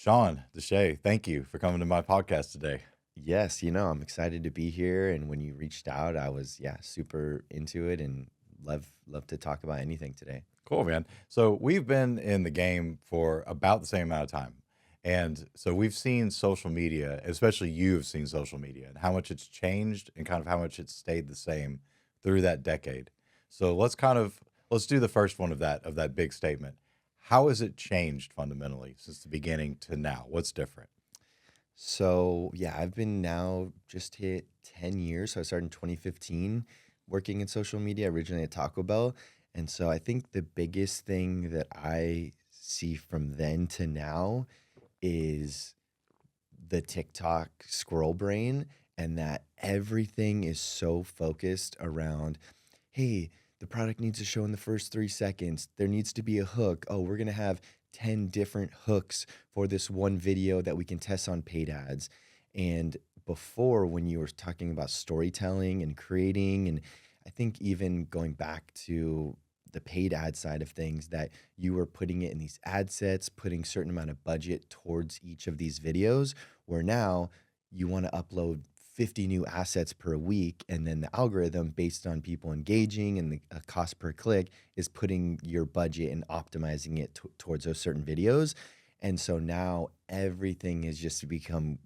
Sean DeShay, thank you for coming to my podcast today. Yes, I'm excited to be here. And when you reached out, I was, super into it and love to talk about anything today. Cool, man. So we've been in the game for about the same amount of time. And so we've seen social media, especially you've seen social media and how much it's changed and kind of how much it's stayed the same through that decade. So let's do the first one of that big statement. How has it changed fundamentally since the beginning to now? What's different? So, yeah, I've been now just hit 10 years. So I started in 2015 working in social media, originally at Taco Bell. And so I think the biggest thing that I see from then to now is the TikTok scroll brain, and that everything is so focused around, hey, the product needs to show in the first 3 seconds. There needs to be a hook. Oh, we're going to have 10 different hooks for this one video that we can test on paid ads. And before, when you were talking about storytelling and creating, and I think even going back to the paid ad side of things, that you were putting it in these ad sets, putting certain amount of budget towards each of these videos, where now you want to upload 50 new assets per week, and then the algorithm, based on people engaging and the cost per click, is putting your budget and optimizing it towards those certain videos. And so now everything has just become,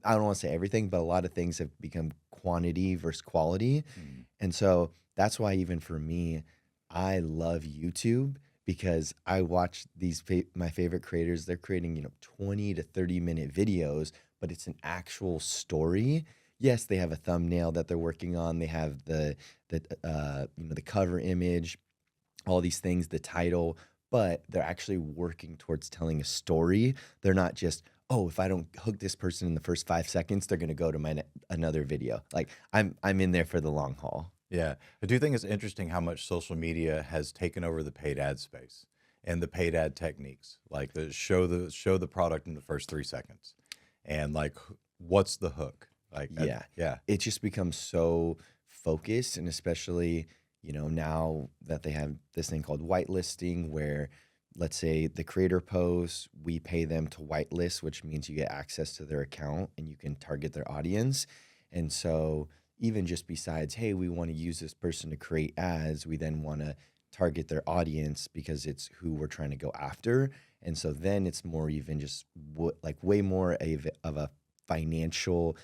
I don't want to say everything, but a lot of things have become quantity versus quality. Mm. And so that's why, even for me, I love YouTube, because I watch my favorite creators. They're creating, 20 to 30-minute videos, but it's an actual story. Yes, they have a thumbnail that they're working on. They have the cover image, all these things, the title, but they're actually working towards telling a story. They're not just, oh, if I don't hook this person in the first 5 seconds, they're gonna go to another video. Like, I'm in there for the long haul. Yeah, I do think it's interesting how much social media has taken over the paid ad space and the paid ad techniques, like the show the product in the first 3 seconds, and like what's the hook? Yeah. Yeah, It just becomes so focused, and especially, now that they have this thing called whitelisting, where, let's say, the creator posts, we pay them to whitelist, which means you get access to their account and you can target their audience. And so, even just besides, hey, we want to use this person to create ads, we then want to target their audience because it's who we're trying to go after. And so then it's more even just like way more of a financial,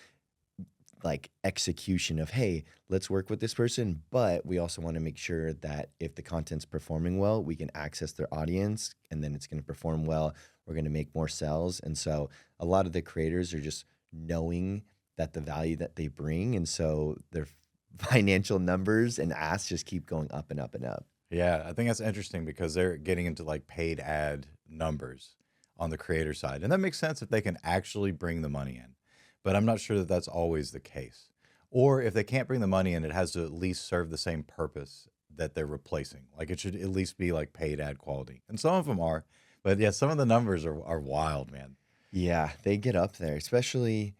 like, execution of, hey, let's work with this person, but we also want to make sure that if the content's performing well, we can access their audience, and then it's going to perform well. We're going to make more sales. And so a lot of the creators are just knowing that the value that they bring, and so their financial numbers and asks just keep going up and up and up. yeah. I think that's interesting because they're getting into like paid ad numbers on the creator side, and that makes sense if they can actually bring the money in. But I'm not sure that that's always the case. Or if they can't bring the money in, it has to at least serve the same purpose that they're replacing. Like it should at least be like paid ad quality, and some of them are. But yeah, some of the numbers are wild, man. Yeah, they get up there, especially,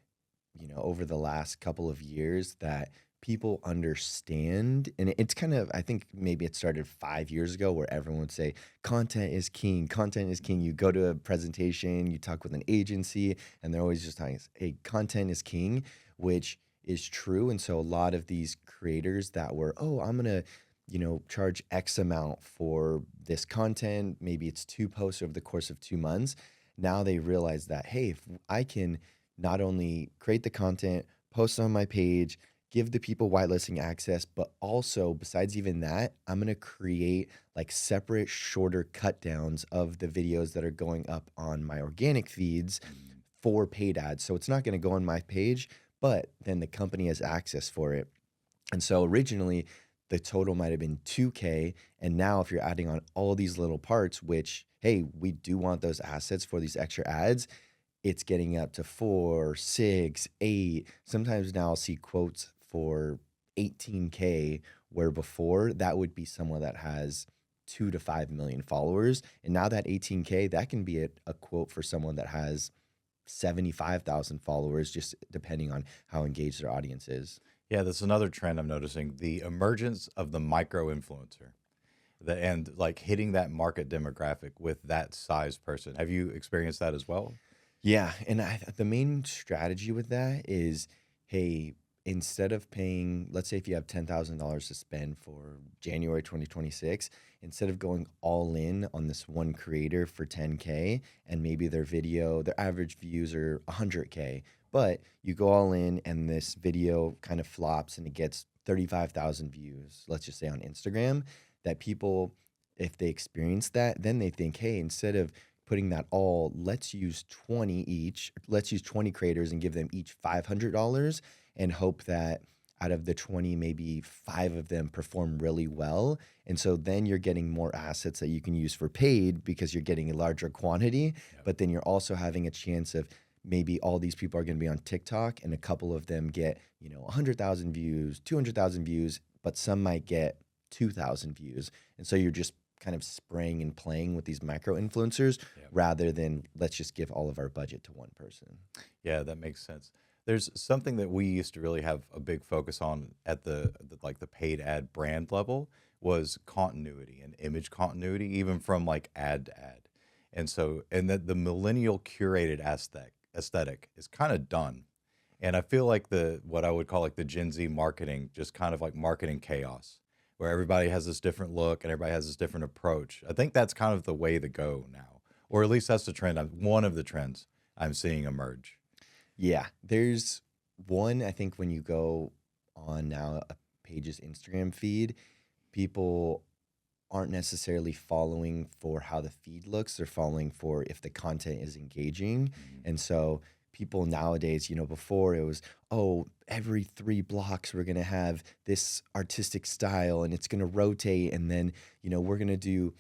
over the last couple of years, that people understand. And it's kind of, I think maybe it started 5 years ago, where everyone would say, content is king, content is king. You go to a presentation, you talk with an agency, and they're always just talking, hey, content is king, which is true. And so a lot of these creators that were, oh, I'm going to, charge X amount for this content, maybe it's 2 posts over the course of 2 months. Now they realize that, hey, if I can not only create the content, post on my page, give the people whitelisting access, but also, besides even that, I'm going to create like separate, shorter cut downs of the videos that are going up on my organic feeds Mm. for paid ads. So it's not going to go on my page, but then the company has access for it. And so originally, the total might have been 2K. And now, if you're adding on all these little parts, which, hey, we do want those assets for these extra ads, it's getting up to 4, 6, 8. Sometimes now I'll see quotes for 18K, where before that would be someone that has 2 to 5 million followers. And now that 18K, that can be a quote for someone that has 75,000 followers, just depending on how engaged their audience is. Yeah, that's another trend I'm noticing: the emergence of the micro influencer, and like hitting that market demographic with that size person. Have you experienced that as well? Yeah, and the main strategy with that is, hey, instead of paying, let's say if you have $10,000 to spend for January 2026, instead of going all in on this one creator for 10K and maybe their video, their average views are 100K, but you go all in and this video kind of flops and it gets 35,000 views, let's just say on Instagram, that people, if they experience that, then they think, hey, instead of putting that all, let's use 20 each. Let's use 20 creators and give them each $500 and hope that out of the 20, maybe 5 of them perform really well. And so then you're getting more assets that you can use for paid because you're getting a larger quantity, Yep. but then you're also having a chance of maybe all these people are going to be on TikTok and a couple of them get, 100,000 views, 200,000 views, but some might get 2,000 views. And so you're just kind of spraying and playing with these micro influencers Yep. rather than let's just give all of our budget to one person. Yeah, that makes sense. There's something that we used to really have a big focus on at the paid ad brand level was continuity and image continuity, even from like ad to ad. And so, and that the millennial curated aesthetic is kind of done. And I feel like the what I would call like the Gen Z marketing, just kind of like marketing chaos, where everybody has this different look and everybody has this different approach. I think that's kind of the way to go now, or at least that's the trend. One of the trends I'm seeing emerge. Yeah, there's one, I think when you go on now a page's Instagram feed, people aren't necessarily following for how the feed looks. They're following for if the content is engaging. Mhm. And so people nowadays, before it was, oh, every 3 blocks we're gonna have this artistic style and it's gonna rotate, and then, we're gonna do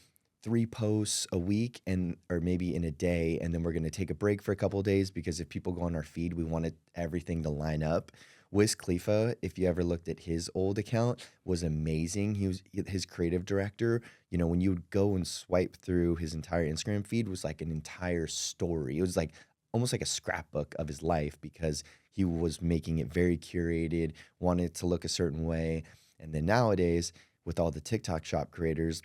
3 posts a week and or maybe in a day, and then we're gonna take a break for a couple of days because if people go on our feed, we wanted everything to line up. Wiz Khalifa, if you ever looked at his old account, was amazing. He was his creative director. When you would go and swipe through his entire Instagram feed was like an entire story. It was like almost like a scrapbook of his life because he was making it very curated, wanted it to look a certain way. And then nowadays, with all the TikTok shop creators,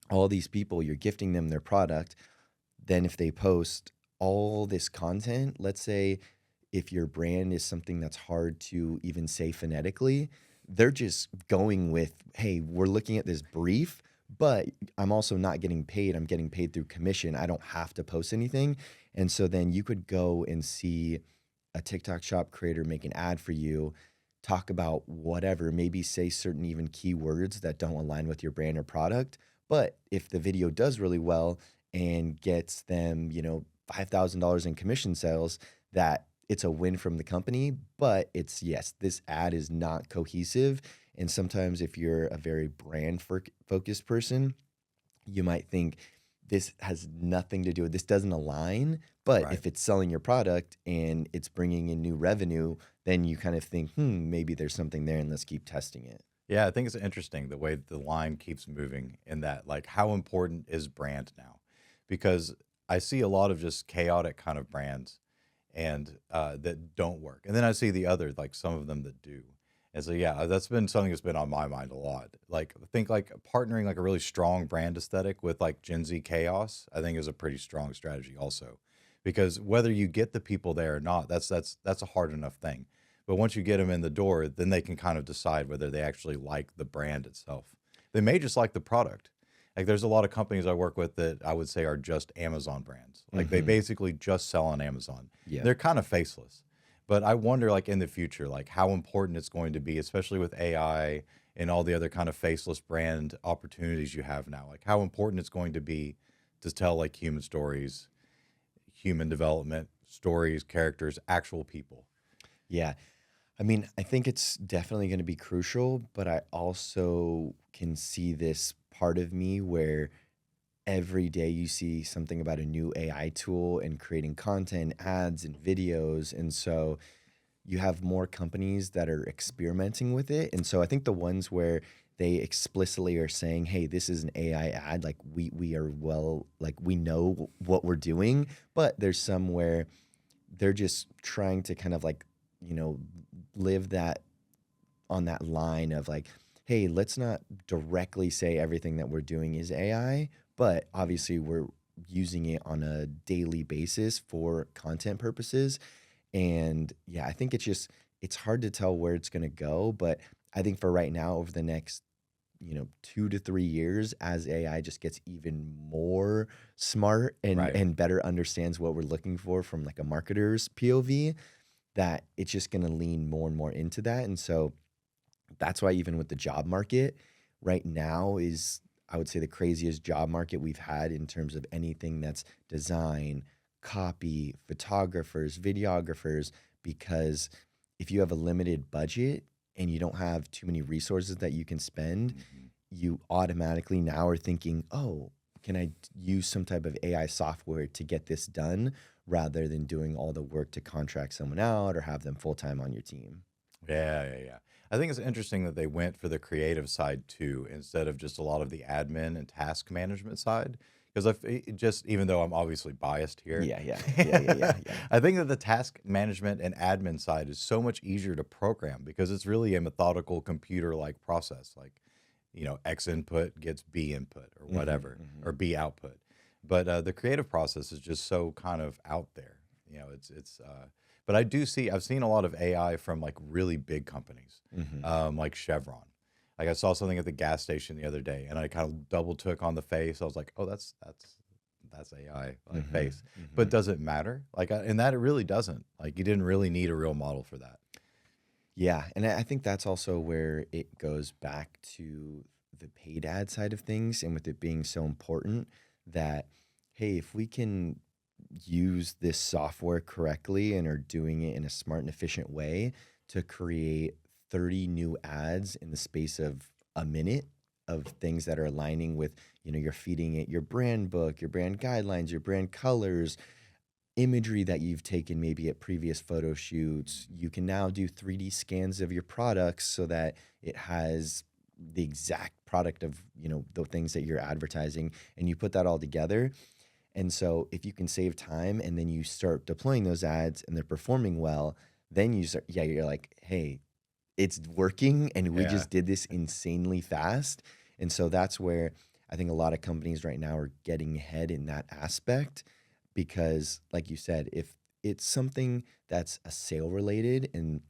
all these people, you're gifting them their product. Then if they post all this content, let's say if your brand is something that's hard to even say phonetically, they're just going with, hey, we're looking at this brief, but I'm also not getting paid. I'm getting paid through commission. I don't have to post anything. And so then you could go and see a TikTok shop creator make an ad for you, talk about whatever, maybe say certain even keywords that don't align with your brand or product. But if the video does really well and gets them, $5,000 in commission sales, that it's a win from the company. But it's, yes, this ad is not cohesive. And sometimes if you're a very brand focused person, you might think this has nothing to do with this, doesn't align. But Right. if it's selling your product and it's bringing in new revenue, then you kind of think, maybe there's something there and let's keep testing it. Yeah, I think it's interesting the way the line keeps moving in that, like, how important is brand now? Because I see a lot of just chaotic kind of brands and that don't work. And then I see the other, like some of them that do. And so, yeah, that's been something that's been on my mind a lot. Like, I think like partnering like a really strong brand aesthetic with like Gen Z chaos, I think is a pretty strong strategy also. Because whether you get the people there or not, that's a hard enough thing. But once you get them in the door, then they can kind of decide whether they actually like the brand itself. They may just like the product. Like there's a lot of companies I work with that I would say are just Amazon brands. Like they Hmm. basically just sell on Amazon. Yeah. They're kind of faceless. But I wonder like in the future, like how important it's going to be, especially with AI and all the other kind of faceless brand opportunities you have now. Like how important it's going to be to tell like human stories, human development, stories, characters, actual people. Yeah. I mean, I think it's definitely going to be crucial, but I also can see this part of me where every day you see something about a new AI tool and creating content, ads, and videos. And so you have more companies that are experimenting with it. And so I think the ones where they explicitly are saying, hey, this is an AI ad, like we are well, like we know what we're doing, but there's some where they're just trying to kind of like, you know, live that on that line of like, hey, let's not directly say everything that we're doing is AI, but obviously using it on a daily basis for content purposes. And yeah, I think it's hard to tell where it's going to go, but I think for right now, over the next 2 to 3 years, as AI just gets even more smart and Right. better understands what we're looking for from like a marketer's POV, that it's just going to lean more and more into that. And so that's why even with the job market right now is, I would say, the craziest job market we've had in terms of anything that's design, copy, photographers, videographers, because if you have a limited budget and you don't have too many resources that you can spend, Hmm. you automatically now are thinking, oh, can I use some type of AI software to get this done rather than doing all the work to contract someone out or have them full time on your team? Yeah, yeah, yeah. I think it's interesting that they went for the creative side too, instead of just a lot of the admin and task management side. Because just, even though I'm obviously biased here, Yeah, yeah, yeah, yeah, yeah, yeah. I think that the task management and admin side is so much easier to program because it's really a methodical computer like process. Like, X input gets B input or Hmm, whatever, or hmm. B output. But the creative process is just so kind of out there. But I've seen a lot of AI from like really big companies, Hmm. like Chevron. Like I saw something at the gas station the other day, and I kind of double took on the face. I was like, "Oh, that's AI like Hmm. face," but Hmm. does it matter? Like, in that it really doesn't. Like, you didn't really need a real model for that. Yeah, and I think that's also where it goes back to the paid ad side of things, and with it being so important that, hey, if we can use this software correctly and are doing it in a smart and efficient way to create 30 new ads in the space of a minute of things that are aligning with, you're feeding it your brand book, your brand guidelines, your brand colors, imagery that you've taken maybe at previous photo shoots. You can now do 3D scans of your products so that it has the exact product of, the things that you're advertising, and you put that all together. And so if you can save time and then you start deploying those ads and they're performing well, then you're like, hey, it's working and we Yeah. just did this insanely fast. And so that's where I think a lot of companies right now are getting ahead in that aspect, because like you said, if it's something that's a sale related and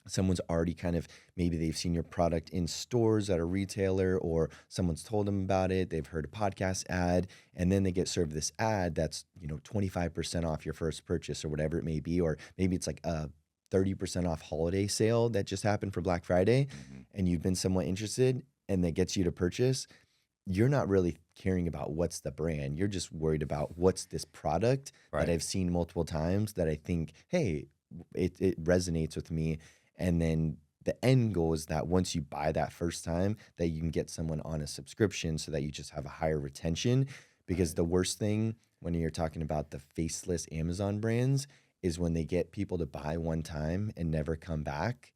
someone's already kind of, maybe they've seen your product in stores at a retailer or someone's told them about it, they've heard a podcast ad, and then they get served this ad that's 25% off your first purchase or whatever it may be, or maybe it's like a 30% off holiday sale that just happened for Black Friday, Hmm. and you've been somewhat interested and that gets you to purchase. You're not really caring about what's the brand, you're just worried about what's this product that Right. I've seen multiple times that I think, hey, it resonates with me. And then the end goal is that once you buy that first time, that you can get someone on a subscription so that you just have a higher retention. Because Right. the worst thing when you're talking about the faceless Amazon brands is when they get people to buy one time and never come back.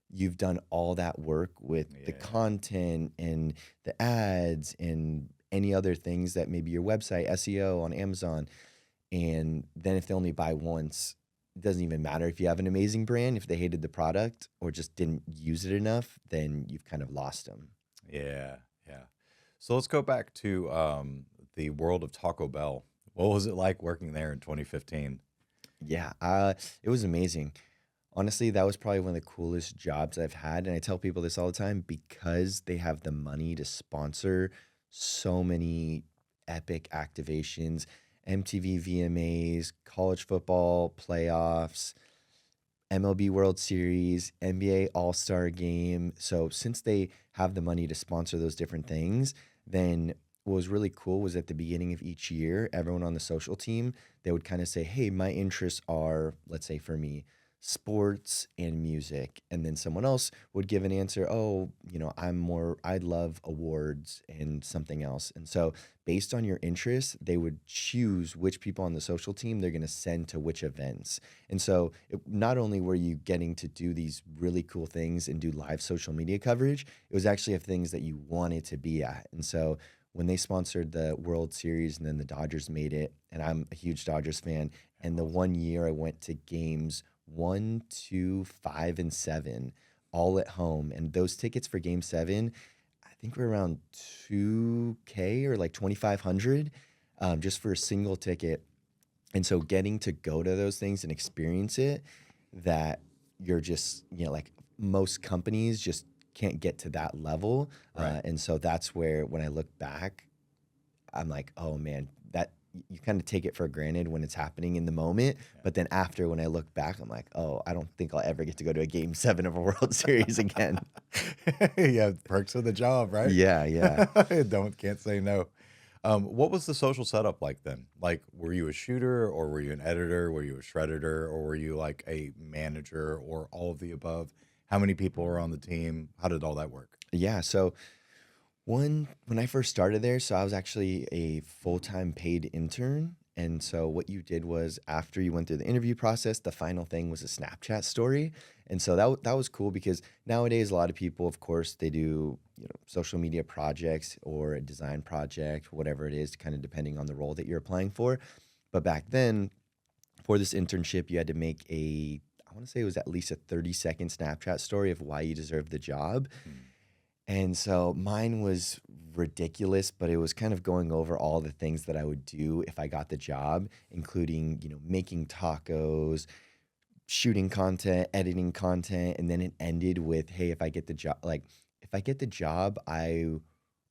You've done all that work with the Yeah. content and the ads and any other things that maybe your website, SEO on Amazon. And then if they only buy once, it doesn't even matter if you have an amazing brand. If they hated the product or just didn't use it enough, then you've kind of lost them. Yeah. Yeah. So let's go back to the world of Taco Bell. What was it like working there in 2015? Yeah, it was amazing. Honestly, that was probably one of the coolest jobs I've had. And I tell people this all the time because they have the money to sponsor so many epic activations, MTV VMAs, college football playoffs, MLB World Series, NBA All Star Game. So, since they have the money to sponsor those different things, then what was really cool was at the beginning of each year, everyone on the social team, they would kind of say, hey, my interests are, let's say for me, sports and music. And then someone else would give an answer, oh, I love awards and something else. And so, based on your interests, they would choose which people on the social team they're going to send to which events. And so, not only were you getting to do these really cool things and do live social media coverage, it was actually of things that you wanted to be at. And so, when they sponsored the World Series and then the Dodgers made it, and I'm a huge Dodgers fan, and the Awesome. one year I went to games 1, 2, 5, and 7, all at home, and those tickets for Game 7, I think were around 2K or like 2,500. just for a single ticket. And so getting to go to those things and experience it, that you're just, like most companies just can't get to that level. Right. And so that's where when I look back, I'm like, oh man, that you kind of take it for granted when it's happening in the moment. Yeah. But then after, when I look back, I'm like, oh, I don't think I'll ever get to go to a game 7 of a World Series again. Yeah, perks of the job, right? Yeah, yeah. Can't say no. What was the social setup like then? Like, were you a shooter or were you an editor? Were you a shredder or were you like a manager or all of the above? How many people were on the team? How did all that work? Yeah. So when I first started there, so I was actually a full-time paid intern. And so what you did was, after you went through the interview process, the final thing was a Snapchat story. And so that was cool, because nowadays a lot of people, of course, they do, social media projects or a design project, whatever it is, kind of depending on the role that you're applying for. But back then, for this internship, you had to make I want to say it was at least a 30-second Snapchat story of why you deserve the job. Hmm. And so mine was ridiculous, but it was kind of going over all the things that I would do if I got the job, including, making tacos, shooting content, editing content. And then it ended with, hey, if I get the job,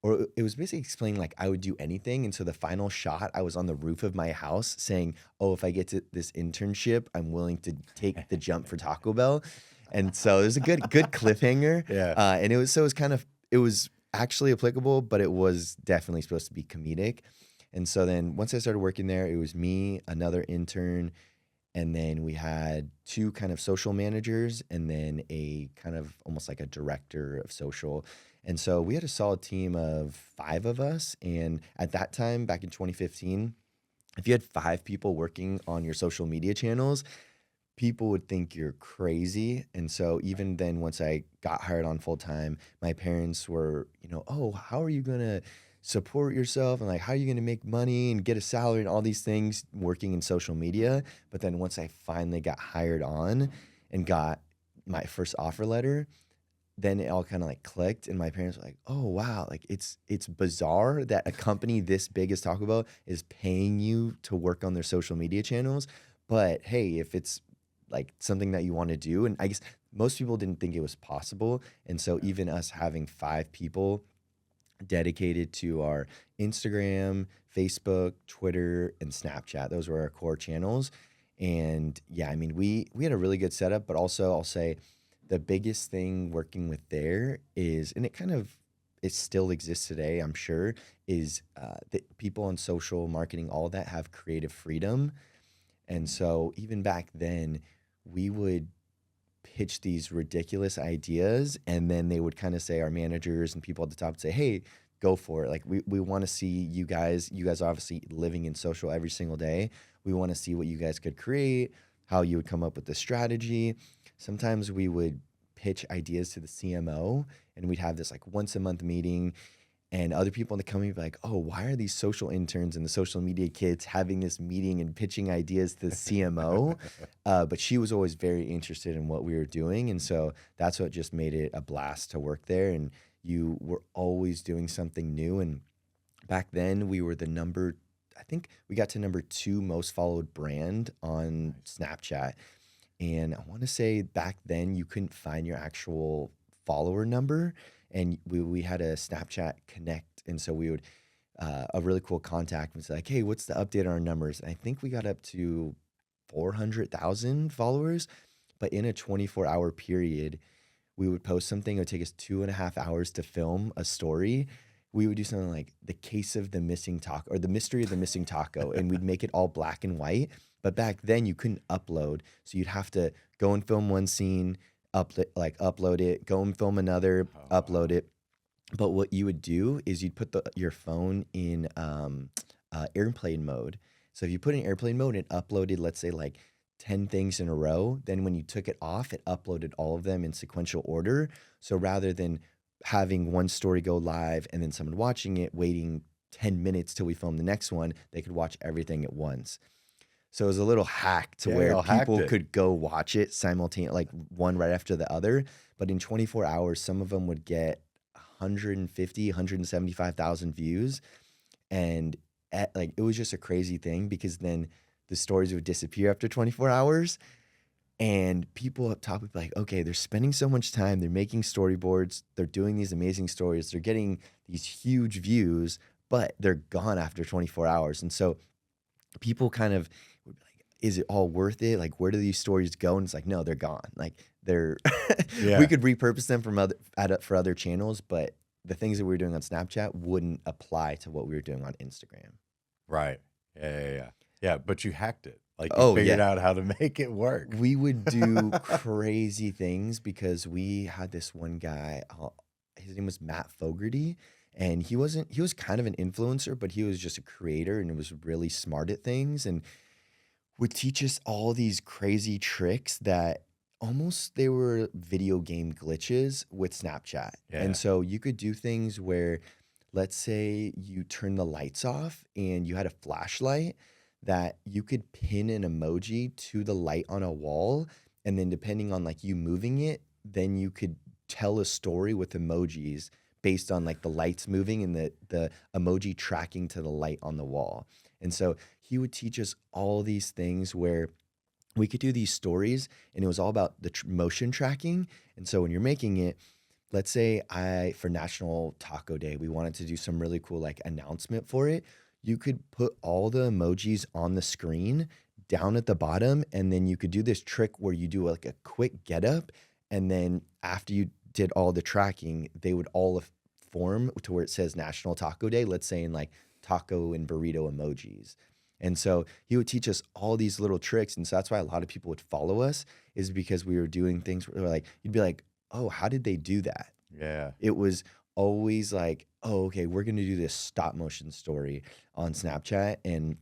or it was basically explaining like I would do anything. And so the final shot, I was on the roof of my house saying, oh, if I get to this internship, I'm willing to take the jump for Taco Bell. And so it was a good cliffhanger. Yeah. And it was actually applicable, but it was definitely supposed to be comedic. And so then once I started working there, it was me, another intern, and then we had 2 kind of social managers, and then a kind of almost like a director of social. And so we had a solid team of 5 of us. And at that time, back in 2015, if you had 5 people working on your social media channels, people would think you're crazy. And so even then, once I got hired on full time, my parents were, oh, how are you going to support yourself? And like, how are you going to make money and get a salary and all these things working in social media? But then once I finally got hired on and got my first offer letter, then it all kind of like clicked, and my parents were like, oh wow, like it's bizarre that a company this big as Taco Bell is paying you to work on their social media channels. But hey, if it's like something that you want to do, and I guess most people didn't think it was possible. And so even us having 5 people dedicated to our Instagram, Facebook, Twitter, and Snapchat, those were our core channels. And yeah, I mean, we had a really good setup, but also I'll say the biggest thing working with there is, and it still exists today, I'm sure, is that people on social marketing, all that, have creative freedom. And so even back then, we would pitch these ridiculous ideas, and then they would kind of say, our managers and people at the top would say, hey, go for it. Like, we want to see you guys obviously living in social every single day. We want to see what you guys could create, how you would come up with the strategy. Sometimes we would pitch ideas to the CMO, and we'd have this like once a month meeting, and other people in the company would be like, oh, why are these social interns and the social media kids having this meeting and pitching ideas to the CMO? But she was always very interested in what we were doing. And so that's what just made it a blast to work there. And you were always doing something new. And back then we were I think we got to number 2 most followed brand on Snapchat. And I want to say back then you couldn't find your actual follower number. And we had a Snapchat Connect. And so we would, a really cool contact was like, hey, what's the update on our numbers? And I think we got up to 400,000 followers. But in a 24-hour period, we would post something. It would take us 2.5 hours to film a story. We would do something like the case of the missing taco, or the mystery of the missing taco, and we'd make it all black and white. But back then you couldn't upload. So you'd have to go and film one scene, upload it, go and film another, Oh, wow. upload it. But what you would do is you'd put your phone in airplane mode. So if you put it in airplane mode and uploaded, let's say like 10 things in a row, then when you took it off, it uploaded all of them in sequential order. So rather than having one story go live and then someone watching it, waiting 10 minutes till we film the next one, they could watch everything at once. So it was a little hack to Yeah, where y'all hacked people it. could go watch it simultaneously, like one right after the other. But in 24 hours, some of them would get 150, 175,000 views. And like it was just a crazy thing because then the stories would disappear after 24 hours. And people up top would be like, okay, they're spending so much time, they're making storyboards, they're doing these amazing stories, they're getting these huge views, but they're gone after 24 hours. And so people kind of would be like, is it all worth it? Like, where do these stories go? And it's like, no, they're gone. Like they're, we Yeah. could repurpose them from for other channels, but the things that we were doing on Snapchat wouldn't apply to what we were doing on Instagram. Right. Yeah. Yeah. But you hacked it. Like you Oh figured yeah. out how to make it work. We would do crazy things because we had this one guy, his name was Matt Fogarty, and he was kind of an influencer, but he was just a creator and was really smart at things and would teach us all these crazy tricks that almost they were video game glitches with Snapchat. And Yeah. so you could do things where, let's say you turn the lights off and you had a flashlight that you could pin an emoji to the light on a wall. And then depending on like you moving it, then you could tell a story with emojis based on like the lights moving and the emoji tracking to the light on the wall. And so he would teach us all these things where we could do these stories and it was all about the motion tracking. And so when you're making it, let's say for National Taco Day, we wanted to do some really cool like announcement for it. You could put all the emojis on the screen down at the bottom, and then you could do this trick where you do like a quick get up, and then after you did all the tracking, they would all form to where it says National Taco Day, let's say in like taco and burrito emojis. And so he would teach us all these little tricks. And so that's why a lot of people would follow us, is because we were doing things where they were like, you'd be like, oh, how did they do that? Yeah. It was always like, oh, okay, we're going to do this stop motion story on Snapchat and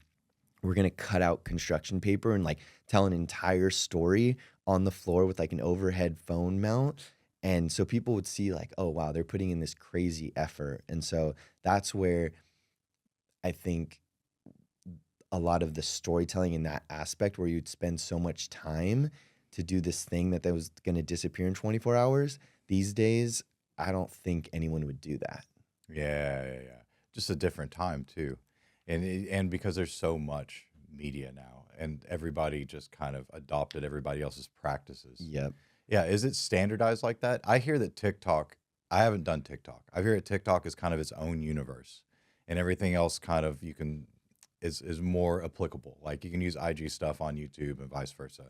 we're going to cut out construction paper and like tell an entire story on the floor with like an overhead phone mount. And so people would see like, oh, wow, they're putting in this crazy effort. And so that's where I think a lot of the storytelling in that aspect where you'd spend so much time to do this thing that was going to disappear in 24 hours. These days, I don't think anyone would do that. Yeah. Just a different time too. And because there's so much media now and everybody just kind of adopted everybody else's practices. Yep. Yeah. Is it standardized like that? I hear that TikTok, I haven't done TikTok. I hear that TikTok is kind of its own universe and everything else kind of is more applicable. Like you can use IG stuff on YouTube and vice versa.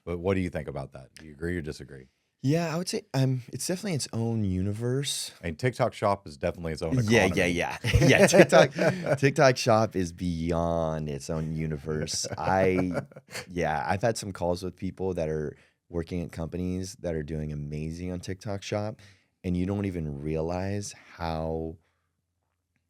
But what do you think about that? Do you agree or disagree? Yeah, I would say it's definitely its own universe. And TikTok Shop is definitely its own Yeah. economy. Yeah, TikTok Shop is beyond its own universe. I've had some calls with people that are working at companies that are doing amazing on TikTok Shop, and you don't even realize how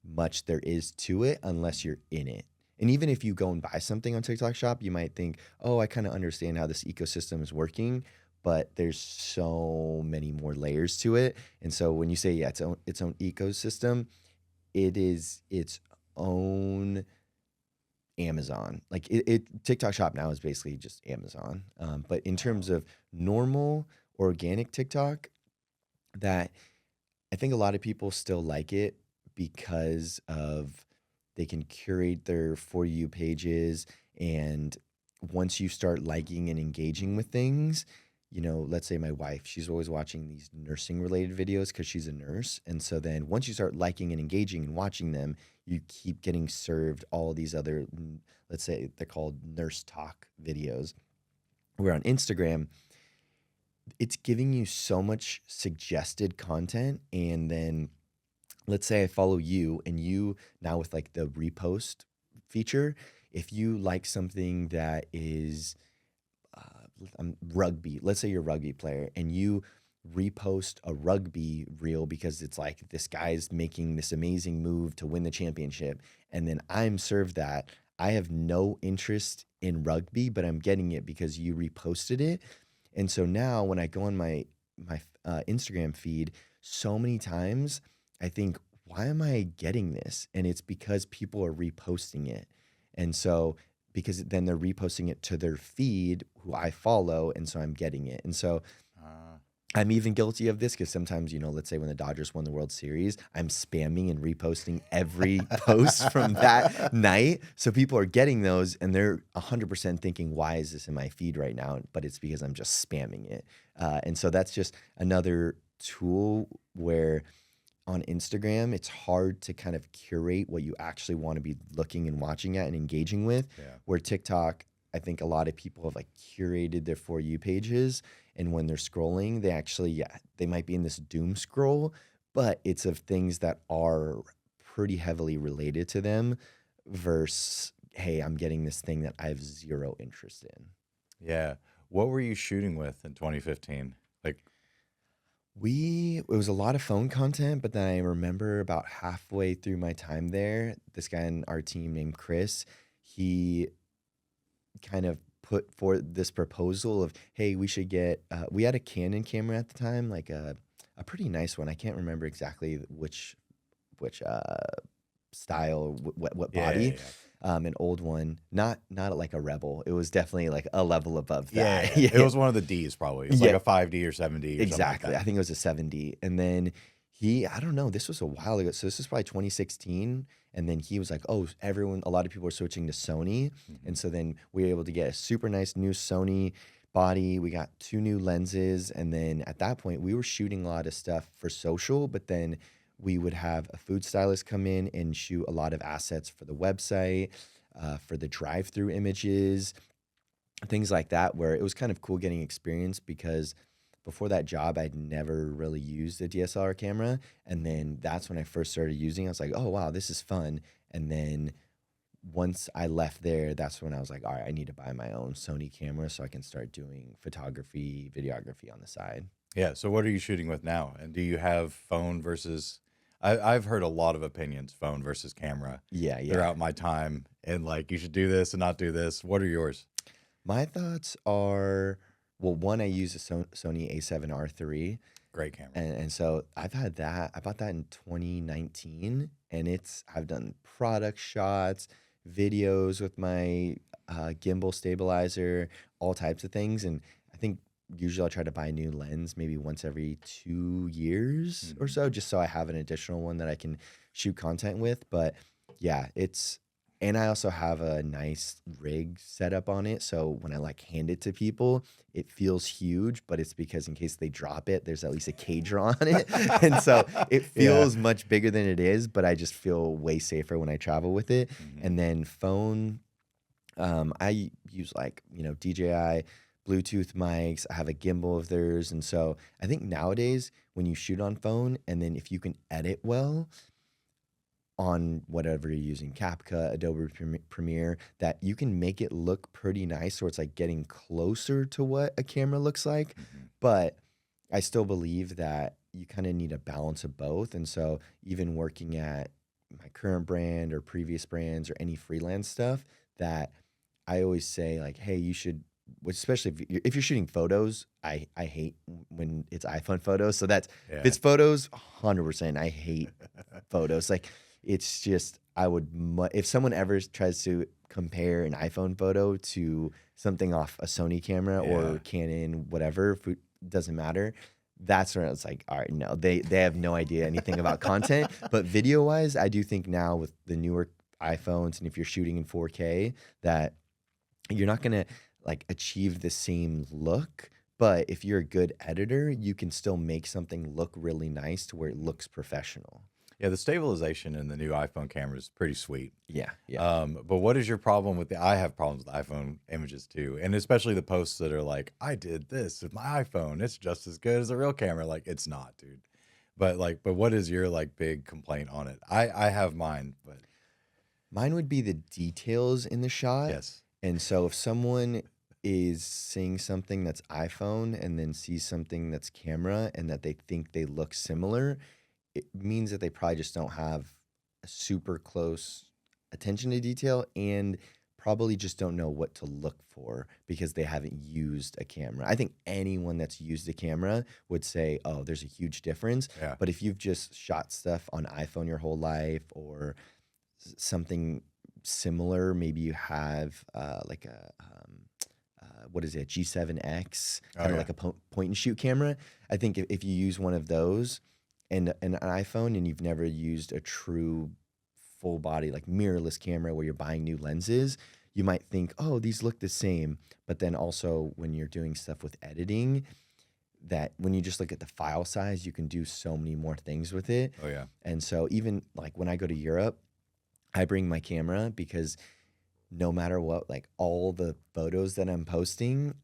much there is to it unless you're in it. And even if you go and buy something on TikTok Shop, you might think, oh, I kind of understand how this ecosystem is working, but there's so many more layers to it. And so when you say, yeah, its own ecosystem, it is its own Amazon. Like TikTok Shop now is basically just Amazon. But in terms of normal organic TikTok, that I think a lot of people still like it because of they can curate their For You pages. And once you start liking and engaging with things, let's say my wife, she's always watching these nursing related videos because she's a nurse. And so then once you start liking and engaging and watching them, you keep getting served all these other, let's say they're called nurse talk videos. Where on Instagram, it's giving you so much suggested content. And then let's say I follow you and you now with like the repost feature, if you like something that is rugby, let's say you're a rugby player and you repost a rugby reel because it's like this guy's making this amazing move to win the championship. And then I'm served that. I have no interest in rugby, but I'm getting it because you reposted it. And so now when I go on my Instagram feed, so many times I think, why am I getting this? And it's because people are reposting it. And so because then they're reposting it to their feed who I follow, and so I'm getting it. And so I'm even guilty of this because sometimes, let's say when the Dodgers won the World Series, I'm spamming and reposting every post from that night. So people are getting those and they're 100% thinking, why is this in my feed right now? But it's because I'm just spamming it. And so that's just another tool where on Instagram, it's hard to kind of curate what you actually want to be looking and watching at and engaging with. Yeah. Where TikTok, I think a lot of people have like curated their For You pages. And when they're scrolling, they actually, they might be in this doom scroll, but it's of things that are pretty heavily related to them versus, hey, I'm getting this thing that I have zero interest in. Yeah. What were you shooting with in 2015? Like, It was a lot of phone content, but then I remember about halfway through my time there, this guy in our team named Chris, he kind of put forth this proposal of, hey, we should get, we had a Canon camera at the time, like a pretty nice one. I can't remember exactly which style, what yeah, yeah, body, yeah. an old one, not like a Rebel. It was definitely like a level above Yeah, that. yeah. It was one of the Ds probably. It's like Yeah. a 5D or 7D or something like Exactly. that. I think it was a 70. And then I don't know, this was a while ago. So this was probably 2016. And then he was like, oh, a lot of people are switching to Sony. And so then we were able to get a super nice new Sony body. We got 2 new lenses. And then at that point, we were shooting a lot of stuff for social, but then we would have a food stylist come in and shoot a lot of assets for the website, for the drive-through images, things like that, where it was kind of cool getting experience because before that job, I'd never really used a DSLR camera. And then that's when I first started using it. I was like, oh, wow, this is fun. And then once I left there, that's when I was like, all right, I need to buy my own Sony camera so I can start doing photography, videography on the side. Yeah. So what are you shooting with now? And do you have phone versus? I've heard a lot of opinions, phone versus camera, Yeah. throughout my time, and like you should do this and not do this. What are yours? My thoughts are, well, one, I use a Sony A7R III. Great camera. And so I've had that. I bought that in 2019, and I've done product shots, videos with my gimbal stabilizer, all types of things. And I think usually I'll try to buy a new lens maybe once every 2 years or so, just so I have an additional one that I can shoot content with. But yeah, and I also have a nice rig setup on it. So when I like hand it to people, it feels huge, but it's because in case they drop it, there's at least a cager on it. And so it feels much bigger than it is, but I just feel way safer when I travel with it. And then phone, I use like, DJI Bluetooth mics. I have a gimbal of theirs. And so I think nowadays when you shoot on phone and then if you can edit well, on whatever you're using, CapCut, Adobe Premiere, that you can make it look pretty nice, so it's like getting closer to what a camera looks like. But I still believe that you kind of need a balance of both. And so even working at my current brand or previous brands or any freelance stuff, that I always say like, hey, you should, especially if you're shooting photos, I hate when it's iPhone photos. So if it's photos, 100%, I hate photos. Like, it's just, if someone ever tries to compare an iPhone photo to something off a Sony camera or Canon, whatever, doesn't matter. That's where it's like, all right, no, they have no idea anything about content. But video wise, I do think now with the newer iPhones, and if you're shooting in 4K, that you're not going to like achieve the same look. But if you're a good editor, you can still make something look really nice to where it looks professional. Yeah, the stabilization in the new iPhone camera is pretty sweet. Yeah. But what is your problem with I have problems with iPhone images too, and especially the posts that are like, I did this with my iPhone. It's just as good as a real camera. Like, it's not, dude. But what is your like big complaint on it? I have mine, but mine would be the details in the shot. yes. And so if someone is seeing something that's iPhone and then sees something that's camera and that they think they look similar, it means that they probably just don't have a super close attention to detail and probably just don't know what to look for because they haven't used a camera. I think anyone that's used a camera would say, oh, there's a huge difference. Yeah. But if you've just shot stuff on iPhone your whole life or something similar, maybe you have like a what is it, G7X, Oh kind of yeah. like a point and shoot camera. I think if you use one of those and an iPhone and you've never used a true full body like mirrorless camera where you're buying new lenses, you might think, oh, these look the same. But then also when you're doing stuff with editing, that when you just look at the file size, you can do so many more things with it. Oh yeah. And so even like when I go to Europe, I bring my camera because no matter what, like all the photos that I'm posting,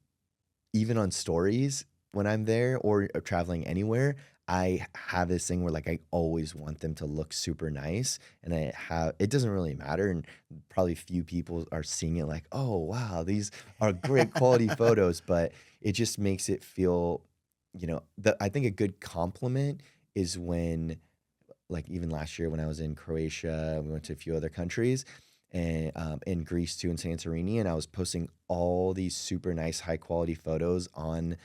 even on stories when I'm there or traveling anywhere, I have this thing where like I always want them to look super nice. And it doesn't really matter. And probably few people are seeing it like, oh, wow, these are great quality photos. But it just makes it feel, I think a good compliment is when, like even last year when I was in Croatia, we went to a few other countries and in Greece too, in Santorini, and I was posting all these super nice, high quality photos on,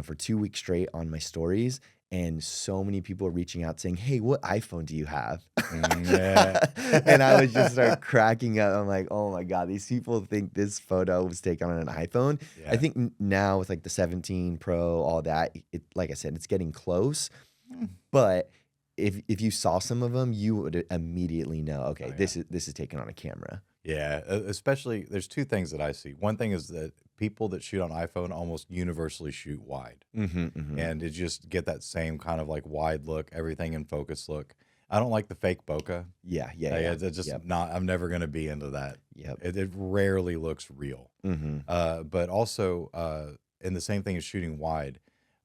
for 2 weeks straight on my stories. And so many people were reaching out saying, hey, what iPhone do you have? Yeah. And I would just start cracking up. I'm like, oh my God, these people think this photo was taken on an iPhone. I Yeah. think now with like the 17 Pro, all that, like I said, it's getting close. Mm. But if you saw some of them, you would immediately know, okay, Oh yeah. this is taken on a camera. Yeah, especially there's two things that I see. One thing is that people that shoot on iPhone almost universally shoot wide, and it just get that same kind of like wide look, everything in focus look. I don't like the fake bokeh. Yeah, yeah, Like, yeah. it's just Yep, not. I'm never gonna be into that. yep. It rarely looks real. Mm-hmm. But also, and the same thing as shooting wide,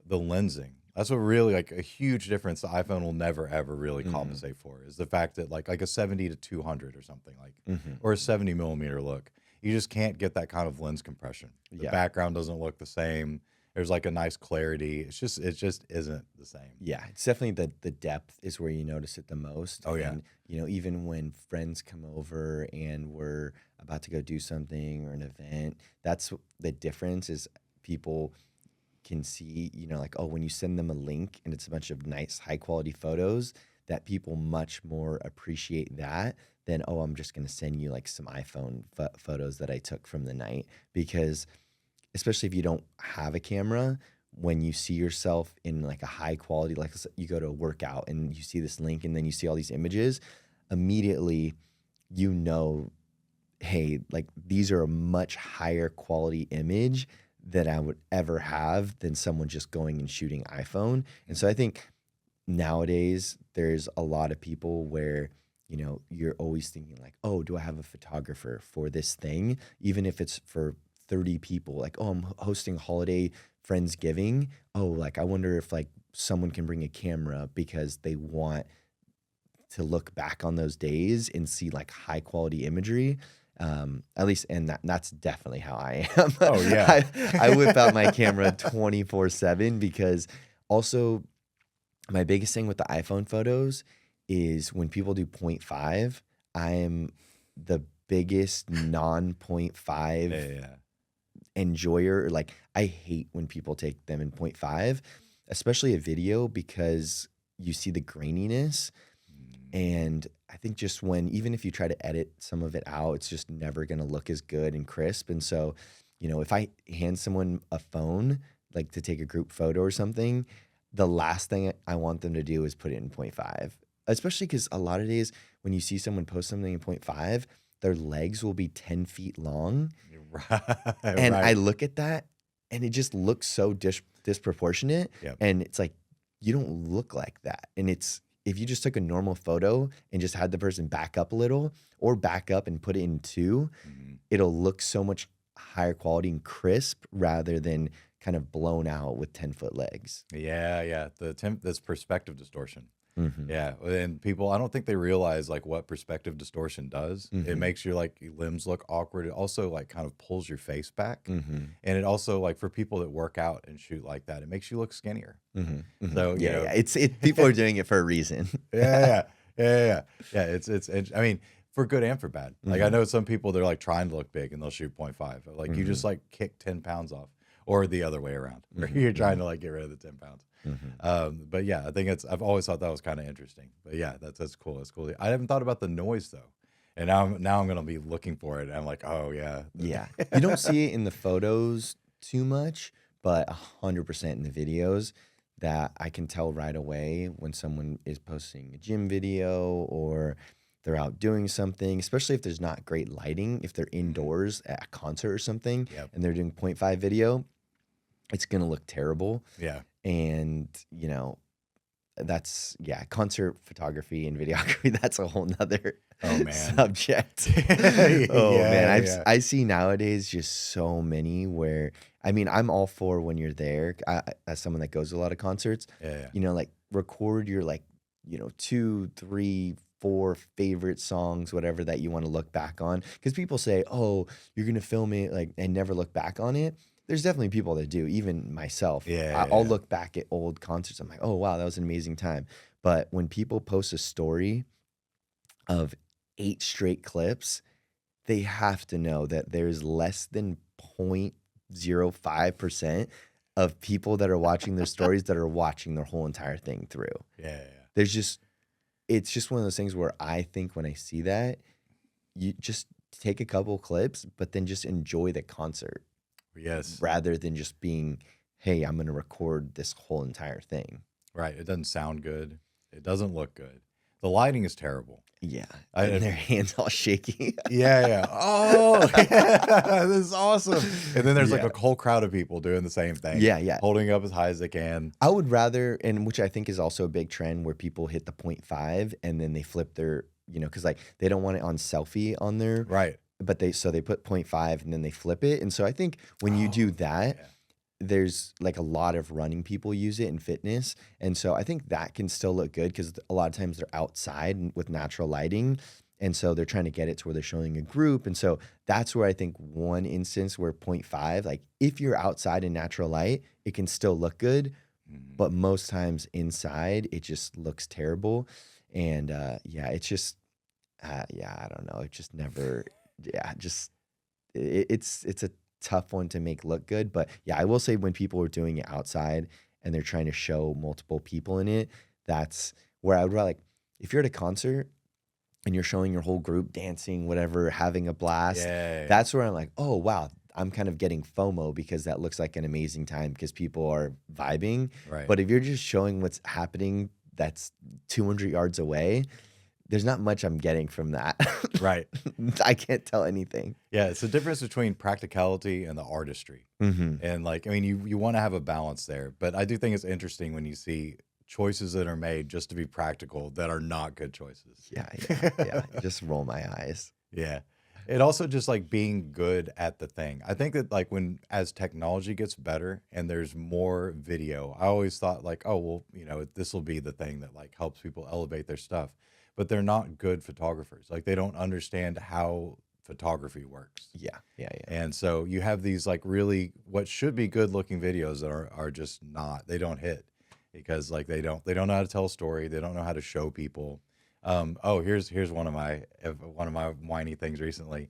the lensing. That's what really like a huge difference the iPhone will never ever really Mm-hmm. compensate for is the fact that like a 70 to 200 or something like, Mm-hmm. or a 70 millimeter look, you just can't get that kind of lens compression. The Yeah. background doesn't look the same. There's like a nice clarity. It just isn't the same. Yeah, it's definitely the depth is where you notice it the most. Oh, yeah. And even when friends come over and we're about to go do something or an event, that's the difference is people can see, like, oh, when you send them a link and it's a bunch of nice high quality photos, that people much more appreciate that than, oh, I'm just going to send you like some iPhone photos that I took from the night. Because especially if you don't have a camera, when you see yourself in like a high quality, like you go to a workout and you see this link and then you see all these images, immediately, hey, like these are a much higher quality image that I would ever have than someone just going and shooting iPhone. And so I think nowadays there's a lot of people where, you're always thinking like, oh, do I have a photographer for this thing? Even if it's for 30 people, like, oh, I'm hosting a holiday Friendsgiving. Oh, like, I wonder if like someone can bring a camera because they want to look back on those days and see like high quality imagery. At least, and that's definitely how I am. Oh yeah. I whip out my camera 24/7 because also my biggest thing with the iPhone photos is when people do 0.5, I'm the biggest non 0.5 Yeah. enjoyer. Like I hate when people take them in 0.5, especially a video because you see the graininess. And I think just even if you try to edit some of it out, it's just never going to look as good and crisp. And so, if I hand someone a phone, like to take a group photo or something, the last thing I want them to do is put it in 0.5, especially because a lot of days when you see someone post something in 0.5, their legs will be 10 feet long. Right. And Right. I look at that and it just looks so disproportionate. Yep. And it's like, you don't look like that. And if you just took a normal photo and just had the person back up a little or back up and put it in 2, it'll look so much higher quality and crisp rather than kind of blown out with 10-foot legs. Yeah. That's perspective distortion. Mm-hmm. Yeah, and people, I don't think they realize like what perspective distortion does. It Mhm. makes your like limbs look awkward. It also like kind of pulls your face back, Mm-hmm. and it also like for people that work out and shoot like that, it makes you look skinnier. Mm-hmm. So you know, Yeah. People are doing it for a reason. yeah. It's. I mean, for good and for bad. Like I Mhm. know some people they're like trying to look big and they'll shoot 0.5. Like you just like kick 10 pounds off, or the other way around, where Mhm. you're trying to like get rid of the 10 pounds. Mm-hmm. But yeah, I think I've always thought that was kind of interesting. But yeah, that's cool. That's cool. I haven't thought about the noise though, And now I'm gonna be looking for it. I'm like, oh yeah, Yeah. You don't see it in the photos too much, but 100% in the videos that I can tell right away when someone is posting a gym video or they're out doing something, especially if there's not great lighting, if they're indoors at a concert or something yep, and they're doing 0.5 video, it's going to look terrible. yeah. And, that's concert photography and videography. That's a whole nother Oh man, subject. yeah, Oh man, yeah, I see nowadays just so many where I mean I'm all for when you're there. As someone that goes to a lot of concerts, yeah, like record your like 2, 3, 4 favorite songs, whatever that you want to look back on. Because people say, oh, you're gonna film it like and never look back on it. There's definitely people that do, even myself. yeah, I'll yeah. look back at old concerts. I'm like, oh, wow, that was an amazing time. But when people post a story of 8 straight clips, they have to know that there's less than 0.05% of people that are watching their stories that are watching their whole entire thing through. Yeah, yeah. There's just, it's just one of those things where I think when I see that, you just take a couple clips, but then just enjoy the concert Yes, rather than just being, hey, I'm going to record this whole entire thing. right. It doesn't sound good. It doesn't look good. The lighting is terrible. Yeah. I, And their hands all shaky. yeah, yeah. Oh, yeah, this is awesome. And then there's like Yeah. a whole crowd of people doing the same thing. Yeah, yeah. Holding up as high as they can. I would rather, and which I think is also a big trend where people hit the 0.5 and then they flip their, because like they don't want it on selfie on their, Right. but they put 0.5 and then they flip it. And so I think when you do that, yeah. there's like a lot of running people use it in fitness. And so I think that can still look good because a lot of times they're outside with natural lighting. And so they're trying to get it to where they're showing a group. And so that's where I think one instance where 0.5, like if you're outside in natural light, it can still look good. Mhm. But most times inside, it just looks terrible. And it's just, I don't know. It just never, it's a tough one to make look good. But yeah, I will say when people are doing it outside and they're trying to show multiple people in it, that's where I would rather, like, if you're at a concert and you're showing your whole group dancing, whatever, having a blast, Yeah. that's where I'm like, oh, wow, I'm kind of getting FOMO because that looks like an amazing time because people are vibing. Right. But if you're just showing what's happening that's 200 yards away, there's not much I'm getting from that. Right. I can't tell anything. Yeah. It's the difference between practicality and the artistry. Mm-hmm. And like, I mean, you want to have a balance there, but I do think it's interesting when you see choices that are made just to be practical that are not good choices. Yeah. Just roll my eyes. Yeah. It also just like being good at the thing. I think that like as technology gets better and there's more video, I always thought like, oh, well, this will be the thing that like helps people elevate their stuff. But they're not good photographers. Like they don't understand how photography works. Yeah. And so you have these like really what should be good looking videos that are just not. They don't hit because like they don't know how to tell a story. They don't know how to show people. Here's one of my whiny things recently.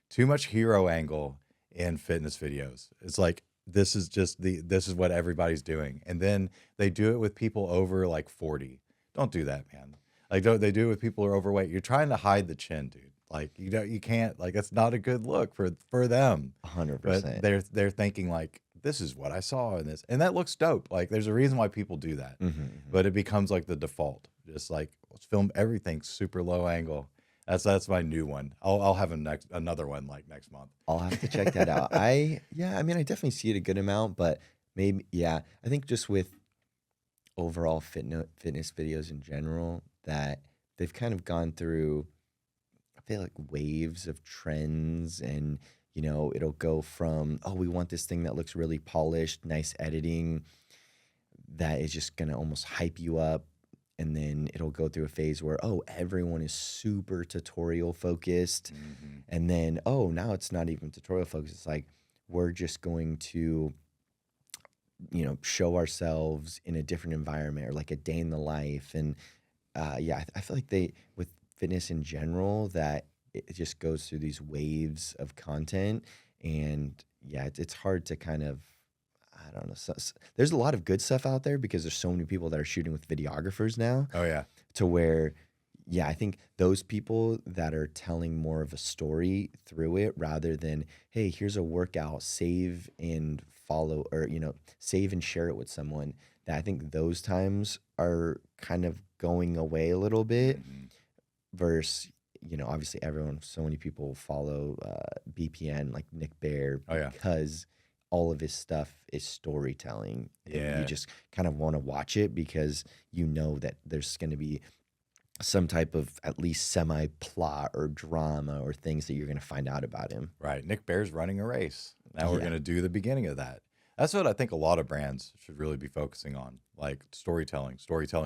Too much hero angle in fitness videos. It's like this is what everybody's doing, and then they do it with people over like 40. Don't do that, man. Like they do it with people who are overweight. You're trying to hide the chin, dude. Like you can't, like that's not a good look for them. 100%. But they're thinking like this is what I saw in this, and that looks dope. Like there's a reason why people do that, but it becomes like the default. Just like let's film everything super low angle. That's my new one. I'll have another one like next month. I'll have to check that out. I mean, I definitely see it a good amount, but maybe, I think just with overall fitness videos in general, that they've kind of gone through, I feel like waves of trends and, it'll go from, oh, we want this thing that looks really polished, nice editing, that is just going to almost hype you up. And then it'll go through a phase where, oh, everyone is super tutorial focused. Mm-hmm. And then, oh, now it's not even tutorial focused. It's like, we're just going to, show ourselves in a different environment or like a day in the life. And I feel like with fitness in general, that it just goes through these waves of content. And it's hard to kind of, I don't know. There's a lot of good stuff out there because there's so many people that are shooting with videographers now. Oh yeah. To where yeah, I think those people that are telling more of a story through it rather than, hey, here's a workout, save and follow, or, save and share it with someone, that I think those times are kind of going away a little bit Hmm. versus, obviously everyone, so many people follow BPN like Nick Bear Oh yeah. because all of his stuff is storytelling and you Yeah. just kind of want to watch it because you know that there's going to be some type of at least semi plot or drama or things that you're going to find out about him. Right. Nick Bear's running a race. Now we're Yeah. going to do the beginning of that. That's what I think a lot of brands should really be focusing on, like storytelling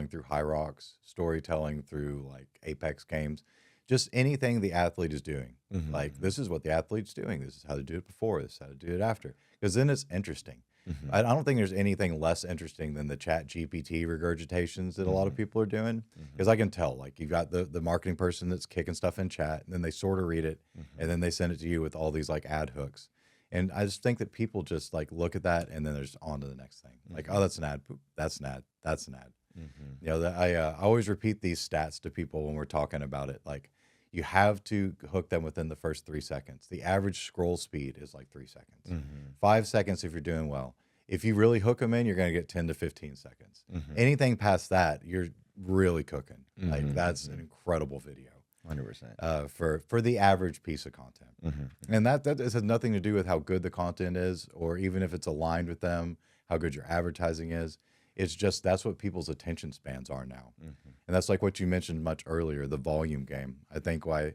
through High Rocks, storytelling through like Apex games, just anything the athlete is doing. Like, Hmm. this is what the athlete's doing. This is how to do it before. This is how to do it after. Because then it's interesting. Hmm. I don't think there's anything less interesting than the chat GPT regurgitations that a lot of Hmm. people are doing. Hmm. Because I can tell, like, you've got the marketing person that's kicking stuff in chat, and then they sort of read it, Hmm. and then they send it to you with all these like ad hooks. And I just think that people just like look at that and then they're just on to the next thing. Like, oh, Hmm. that's an ad. Poop, that's an ad. That's an ad. Hmm. I always repeat these stats to people when we're talking about it. Like, you have to hook them within the first 3 seconds. The average scroll speed is like 3 seconds, Hmm. 5 seconds if you're doing well. If you really hook them in, you're going to get 10 to 15 seconds. Hmm. Anything past that, you're really cooking. Like, Hmm. that's an incredible video 100%. for the average piece of content. Hmm. And that has nothing to do with how good the content is, or even if it's aligned with them, how good your advertising is. It's just that's what people's attention spans are now. Hmm. And that's like what you mentioned much earlier, the volume game. I think why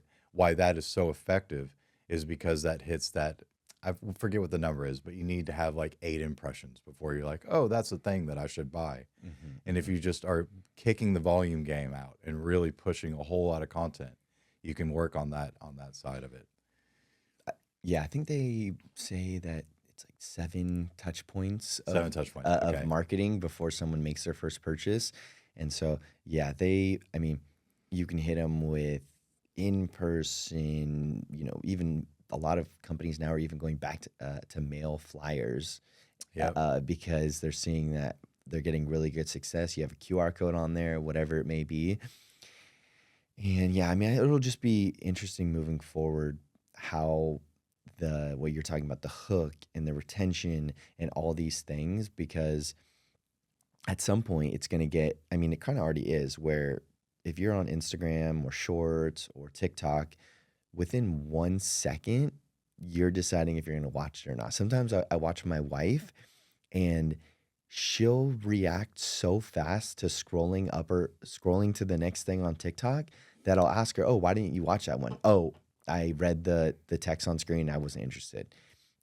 that is so effective is because that hits that, I forget what the number is, but you need to have like 8 impressions before you're like, oh, that's the thing that I should buy. And if Hmm. you just are kicking the volume game out and really pushing a whole lot of content, you can work on that side of it. Yeah, I think they say that it's like 7 touch points 7 touch points. of Okay. marketing before someone makes their first purchase, and so yeah, I mean, you can hit them with in person. Even a lot of companies now are even going back to mail flyers Yep. because they're seeing that they're getting really good success. You have a QR code on there, whatever it may be, and yeah, I mean, it'll just be interesting moving forward how the what you're talking about, the hook and the retention and all these things, because at some point it's going to get, I mean, it kind of already is, where if you're on Instagram or Shorts or TikTok, within 1 second, you're deciding if you're going to watch it or not. Sometimes I watch my wife and she'll react so fast to scrolling up or scrolling to the next thing on TikTok that I'll ask her, "Oh, why didn't you watch that one?" "Oh, I read the text on screen. I wasn't interested."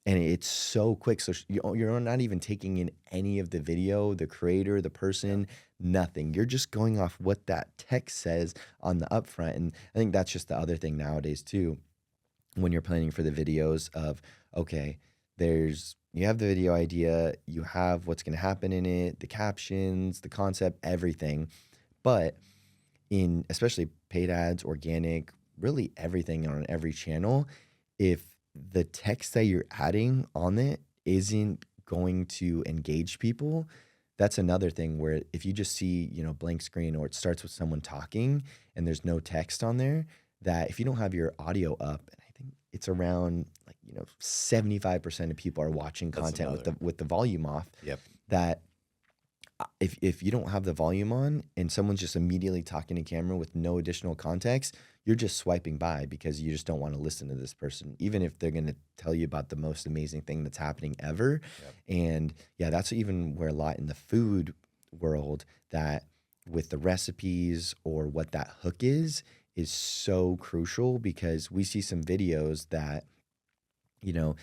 And it's so quick. So you're not even taking in any of the video, the creator, the Yep. person, nothing. You're just going off what that text says on the upfront. And I think that's just the other thing nowadays too, when you're planning for the videos of, okay, you have the video idea, you have what's going to happen in it, the captions, the concept, everything. But in especially paid ads, organic, really everything on every channel, if the text that you're adding on it isn't going to engage people, that's another thing where if you just see, blank screen or it starts with someone talking and there's no text on there, that if you don't have your audio up, and I think it's around like, 75% of people are watching That's content with another. the volume off, Yep. that if you don't have the volume on and someone's just immediately talking to camera with no additional context, you're just swiping by because you just don't want to listen to this person, even if they're going to tell you about the most amazing thing that's happening ever. Yep. And yeah, that's even where a lot in the food world, that with the recipes or what that hook is so crucial, because we see some videos that, you know,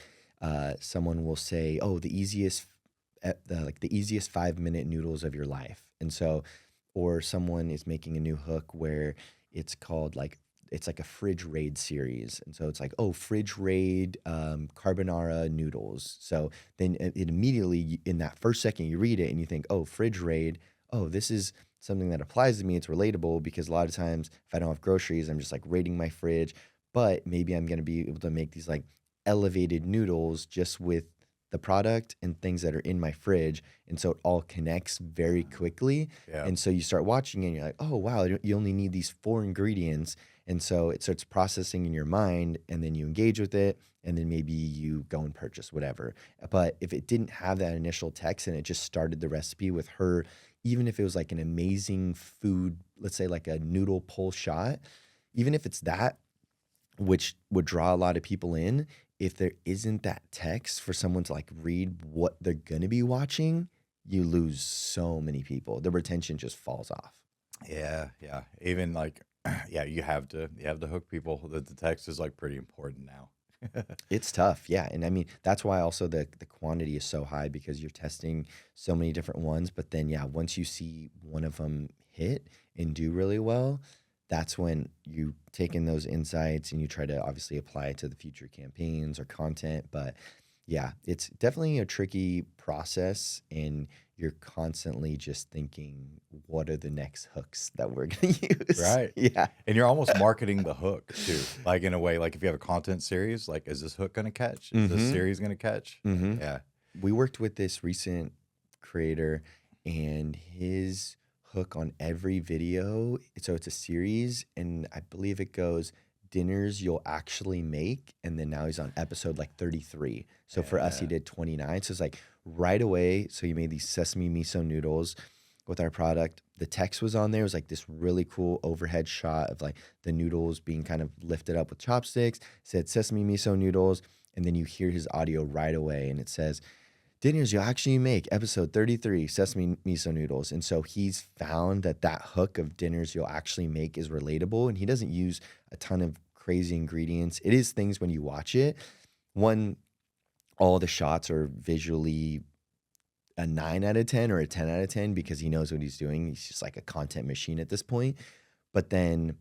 someone will say, "Oh, like the easiest 5 minute noodles of your life," and so, or someone is making a new hook where it's called like it's like a fridge raid series, and so it's like, "Oh, fridge raid carbonara noodles." So then it immediately in that first second you read it and you think, "Oh, fridge raid. Oh, this is." Something that applies to me, it's relatable because a lot of times if I don't have groceries, I'm just like raiding my fridge, but maybe I'm going to be able to make these like elevated noodles just with the product and things that are in my fridge. And so it all connects very quickly. Yeah. And so you start watching and you're like, oh, wow, you only need these 4 ingredients. And so it starts processing in your mind, and then you engage with it, and then maybe you go and purchase whatever. But if it didn't have that initial text and it just started the recipe with her, even if it was like an amazing food, let's say like a noodle pull shot, even if it's that, which would draw a lot of people in, if there isn't that text for someone to like read what they're gonna be watching, you lose so many people. The retention just falls off. Yeah, yeah. Even like, yeah, you have to hook people. The text is like pretty important now. It's tough, yeah. And I mean, that's why also the quantity is so high, because you're testing so many different ones. But then, yeah, once you see one of them hit and do really well, that's when you take in those insights and you try to obviously apply it to the future campaigns or content. But yeah, it's definitely a tricky process, and you're constantly just thinking, what are the next hooks that we're going to use? Right. Yeah. And you're almost marketing the hook too. Like in a way, like if you have a content series, like is this hook gonna catch? Is this Mm-hmm. series gonna catch? Mm-hmm. Yeah. We worked with this recent creator, and his hook on every video, so it's a series, and I believe it goes dinners you'll actually make, and then now he's on episode like 33. So for us, he Yeah. did 29. So it's like right away. So he made these sesame miso noodles with our product. The text was on there. It was like this really cool overhead shot of like the noodles being kind of lifted up with chopsticks. It said sesame miso noodles, and then you hear his audio right away, and it says dinners you actually make, episode 33, sesame miso noodles. And so he's found that that hook of dinners you'll actually make is relatable, and he doesn't use a ton of crazy ingredients. It is things when you watch it. One, all the shots are visually a 9 out of 10 or a 10 out of 10 because he knows what he's doing. He's just like a content machine at this point. But then,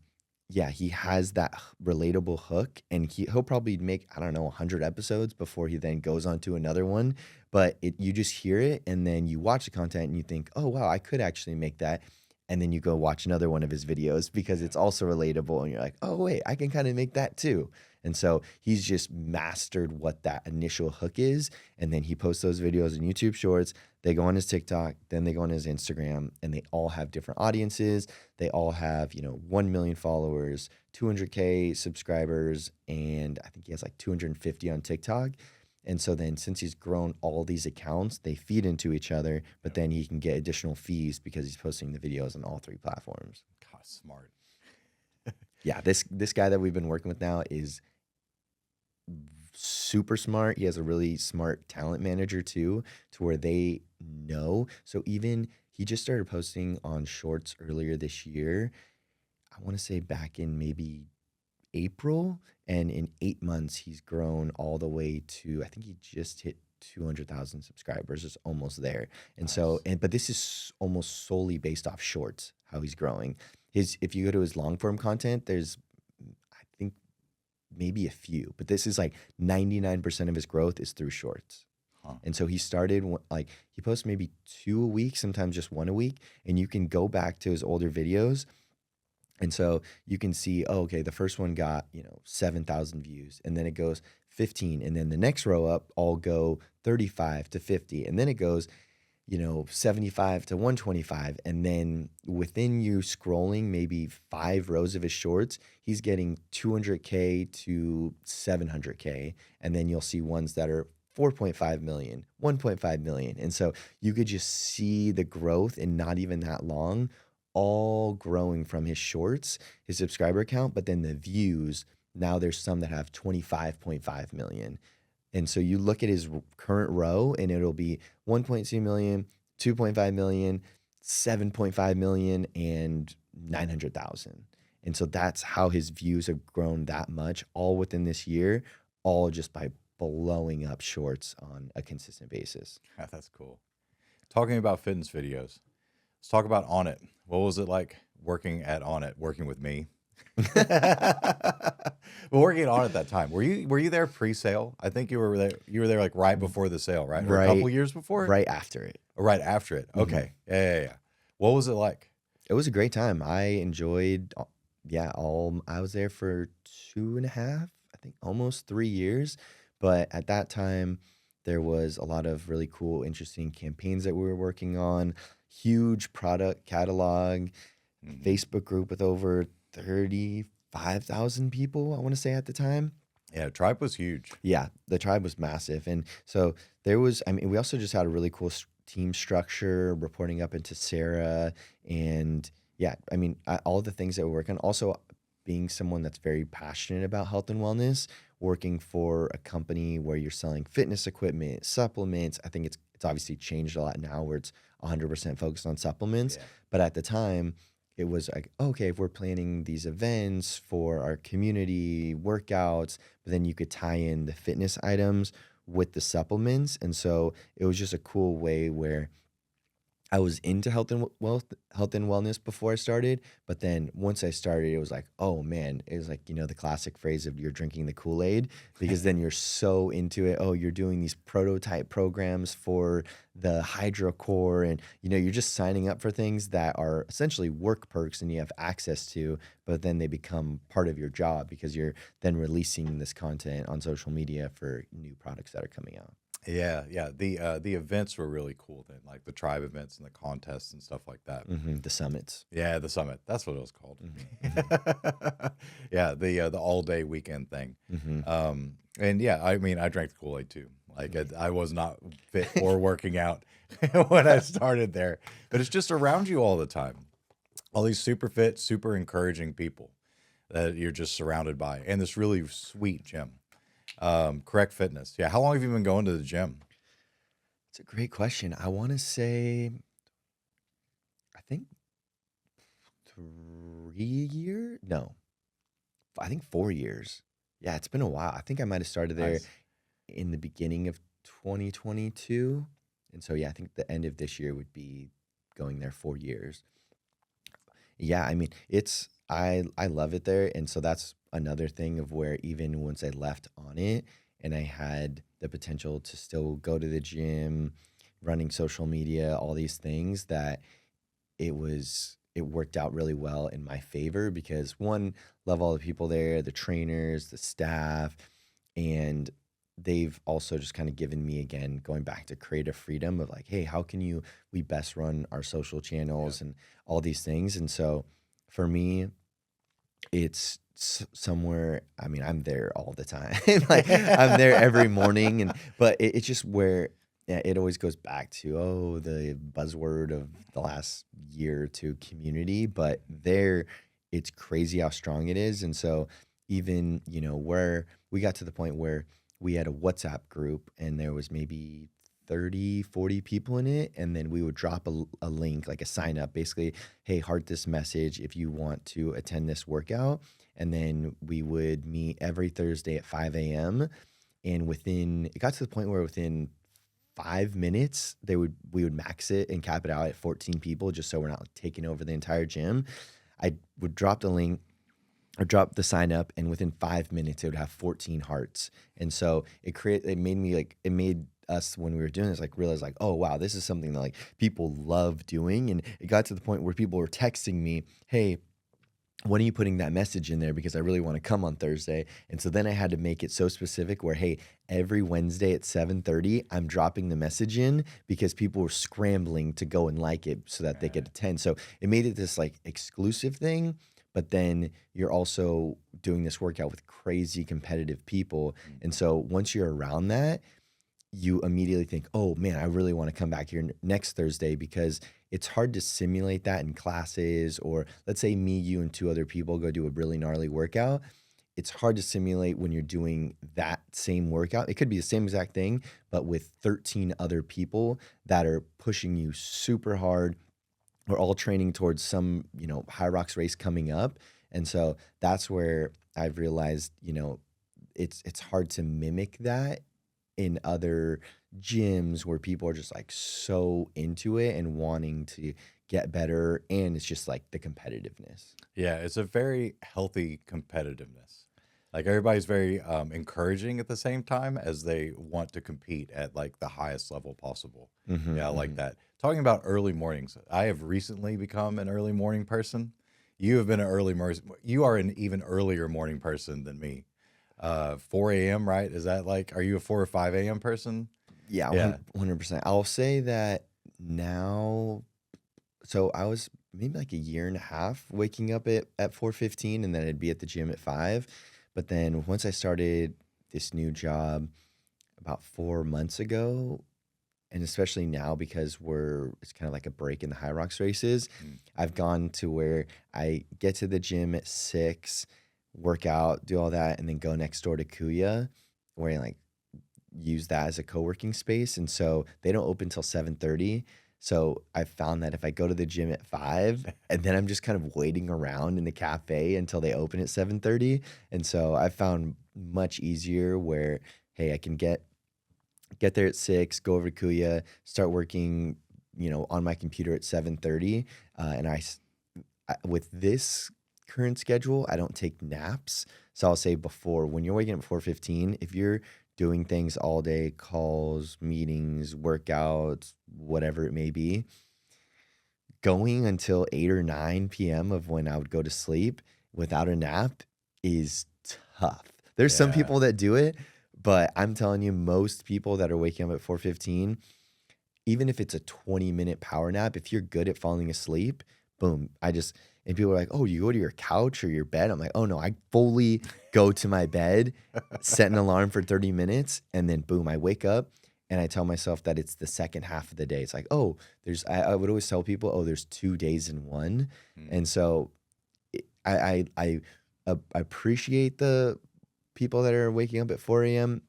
yeah, he has that relatable hook, and he'll probably make, I don't know, 100 episodes before he then goes on to another one. But you just hear it, and then you watch the content and you think, oh, wow, I could actually make that. And then you go watch another one of his videos because it's also relatable, and you're like, oh, wait, I can kind of make that too. And so he's just mastered what that initial hook is. And then he posts those videos in YouTube Shorts. They go on his TikTok, then they go on his Instagram, and they all have different audiences. They all have, 1 million followers, 200K subscribers, and I think he has like 250 on TikTok. And so then since he's grown all these accounts, they feed into each other, but then he can get additional fees because he's posting the videos on all 3 platforms. God, smart. Yeah, this guy that we've been working with now is super smart. He has a really smart talent manager too, to where they know. So even he just started posting on Shorts earlier this year. I want to say back in maybe April, and in 8 months he's grown all the way to, I think he just hit 200,000 subscribers. It's almost there. And so, Nice. but this is almost solely based off Shorts, how he's growing. If you go to his long form content, there's, I think, maybe a few, but this is like 99% of his growth is through Shorts. Huh. And so he started like he posts maybe 2 a week, sometimes just 1 a week, and you can go back to his older videos. And so you can see, oh, okay, the first one got, 7,000 views, and then it goes 15, and then the next row up all go 35 to 50, and then it goes, 75 to 125. And then within you scrolling maybe 5 rows of his shorts, he's getting 200K to 700K. And then you'll see ones that are 4.5 million, 1.5 million. And so you could just see the growth in not even that long, all growing from his shorts, his subscriber count, but then the views, now there's some that have 25.5 million. And so you look at his current row, and it'll be 1.2 million, 2.5 million, 7.5 million, and 900,000. And so that's how his views have grown that much, all within this year, all just by blowing up shorts on a consistent basis. Yeah, that's cool. Talking about fitness videos, let's talk about On It. What was it like working at On It, working with me? But working on it that time, were you there pre-sale? I think you were there like right before the sale, right? Or a couple Right, years before? right after it. Or right after it. Mhm. Okay. Yeah. What was it like? It was a great time. I enjoyed, I was there for 2.5, I think almost 3 years. But at that time, There was a lot of really cool, interesting campaigns that we were working on, huge product catalog, Hmm. Facebook group with over 35,000 people, I want to say at the time. Yeah, Tribe was huge. Yeah, the tribe was massive. And so I mean, we also just had a really cool team structure reporting up into Sarah. And yeah, I mean, all the things that we work on. Also, being someone that's very passionate about health and wellness, working for a company where you're selling fitness equipment, supplements. I think it's obviously changed a lot now where it's 100% focused on supplements. Yeah. But at the time, it was like, okay, if we're planning these events for our community workouts, but then you could tie in the fitness items with the supplements. And so it was just a cool way where I was into health and wellness before I started, but then once I started, it was like, oh man, it was like, the classic phrase of you're drinking the Kool-Aid because then you're so into it. Oh, you're doing these prototype programs for the hydrocore and you're just signing up for things that are essentially work perks and you have access to, but then they become part of your job because you're then releasing this content on social media for new products that are coming out. Yeah, yeah. The events were really cool then, like the tribe events and the contests and stuff like that. The summits. Yeah, the summit. That's what it was called. Hmm. Yeah, the all day weekend thing. Hmm. And yeah, I mean, I drank the Kool-Aid too. Like Hmm. I was not fit for working out when I started there, but it's just around you all the time. All these super fit, super encouraging people that you're just surrounded by, and this really sweet gym. Correct Fitness. Yeah, how long have you been going to the gym? It's a great question. I want to say, I think 3 years. No, I think 4 years. Yeah, it's been a while. I think I might have started there Nice. in the beginning of 2022. And so, yeah, I think the end of this year would be going there 4 years. Yeah, I mean, I love it there, and so that's another thing of where even once I left on it and I had the potential to still go to the gym, running social media, all these things that it worked out really well in my favor because one, love all the people there, the trainers, the staff, and they've also just kind of given me again going back to creative freedom of like, hey, how can we best run our social Yeah. channels and all these things. And so for me, it's somewhere, I mean, I'm there all the time. Like I'm there every morning but it's just where yeah, it always goes back to the buzzword of the last year or two, community, but there it's crazy how strong it is. And so even, where we got to the point where we had a WhatsApp group and there was maybe 30, 40 people in it. And then we would drop a link, like a sign up, basically, hey, heart this message if you want to attend this workout. And then we would meet every Thursday at 5 a.m. And it got to the point where within 5 minutes, we would max it and cap it out at 14 people just so we're not taking over the entire gym. I would drop the link or drop the sign up, and within 5 minutes it would have 14 hearts. And so it made us, when we were doing this, like realize like, oh wow, this is something that like people love doing. And it got to the point where people were texting me, hey, when are you putting that message in there? Because I really want to come on Thursday. And so then I had to make it so specific where, hey, every Wednesday at 7:30, I'm dropping the message in because people were scrambling to go and like it so that they could attend. So it made it this like exclusive thing, but then you're also doing this workout with crazy competitive people. And Mhm. so once you're around that, you immediately think, oh man, I really want to come back here next Thursday because it's hard to simulate that in classes. Or let's say me, you, and two other people go do a really gnarly workout. It's hard to simulate when you're doing that same workout. It could be the same exact thing, but with 13 other people that are pushing you super hard. We're all training towards some, high rocks race coming up. And so that's where I've realized, it's hard to mimic that in other gyms where people are just like so into it and wanting to get better, and it's just like the competitiveness. Yeah, it's a very healthy competitiveness. Like everybody's very encouraging at the same time as they want to compete at like the highest level possible. Hmm. Yeah, I like Hmm. that. Talking about early mornings, I have recently become an early morning person. You have been an you are an even earlier morning person than me. 4 a.m., right? Is that like, are you a 4 or 5 a.m. person? Yeah, Yeah. 100%. I'll say that now. So I was maybe like a year and a half waking up at 4:15, and then I'd be at the gym at 5. But then once I started this new job about 4 months ago, and especially now because it's kind of like a break in the High Rocks races, Mm. I've gone to where I get to the gym at 6, work out, do all that, and then go next door to Kuya, where I like use that as a co-working space. And so they don't open till 7:30. So I found that if I go to the gym at 5 and then I'm just kind of waiting around in the cafe until they open at 7:30. And so I found much easier where, hey, I can get there at 6, go over to Kuya, start working, on my computer at 7:30. And with this current schedule, I don't take naps. So I'll say before, when you're waking up at 4:15, if you're doing things all day, calls, meetings, workouts, whatever it may be, going until 8 or 9 p.m. of when I would go to sleep without a nap is tough. There's some Yeah. people that do it, but I'm telling you, most people that are waking up at 4:15, even if it's a 20-minute power nap, if you're good at falling asleep, boom, and people are like, "Oh, you go to your couch or your bed?" I'm like, "Oh no, I fully go to my bed, set an alarm for 30 minutes, and then boom, I wake up and I tell myself that it's the second half of the day." It's like, "Oh, I would always tell people, "Oh, there's 2 days in one." Mm. And so I appreciate the people that are waking up at 4 a.m.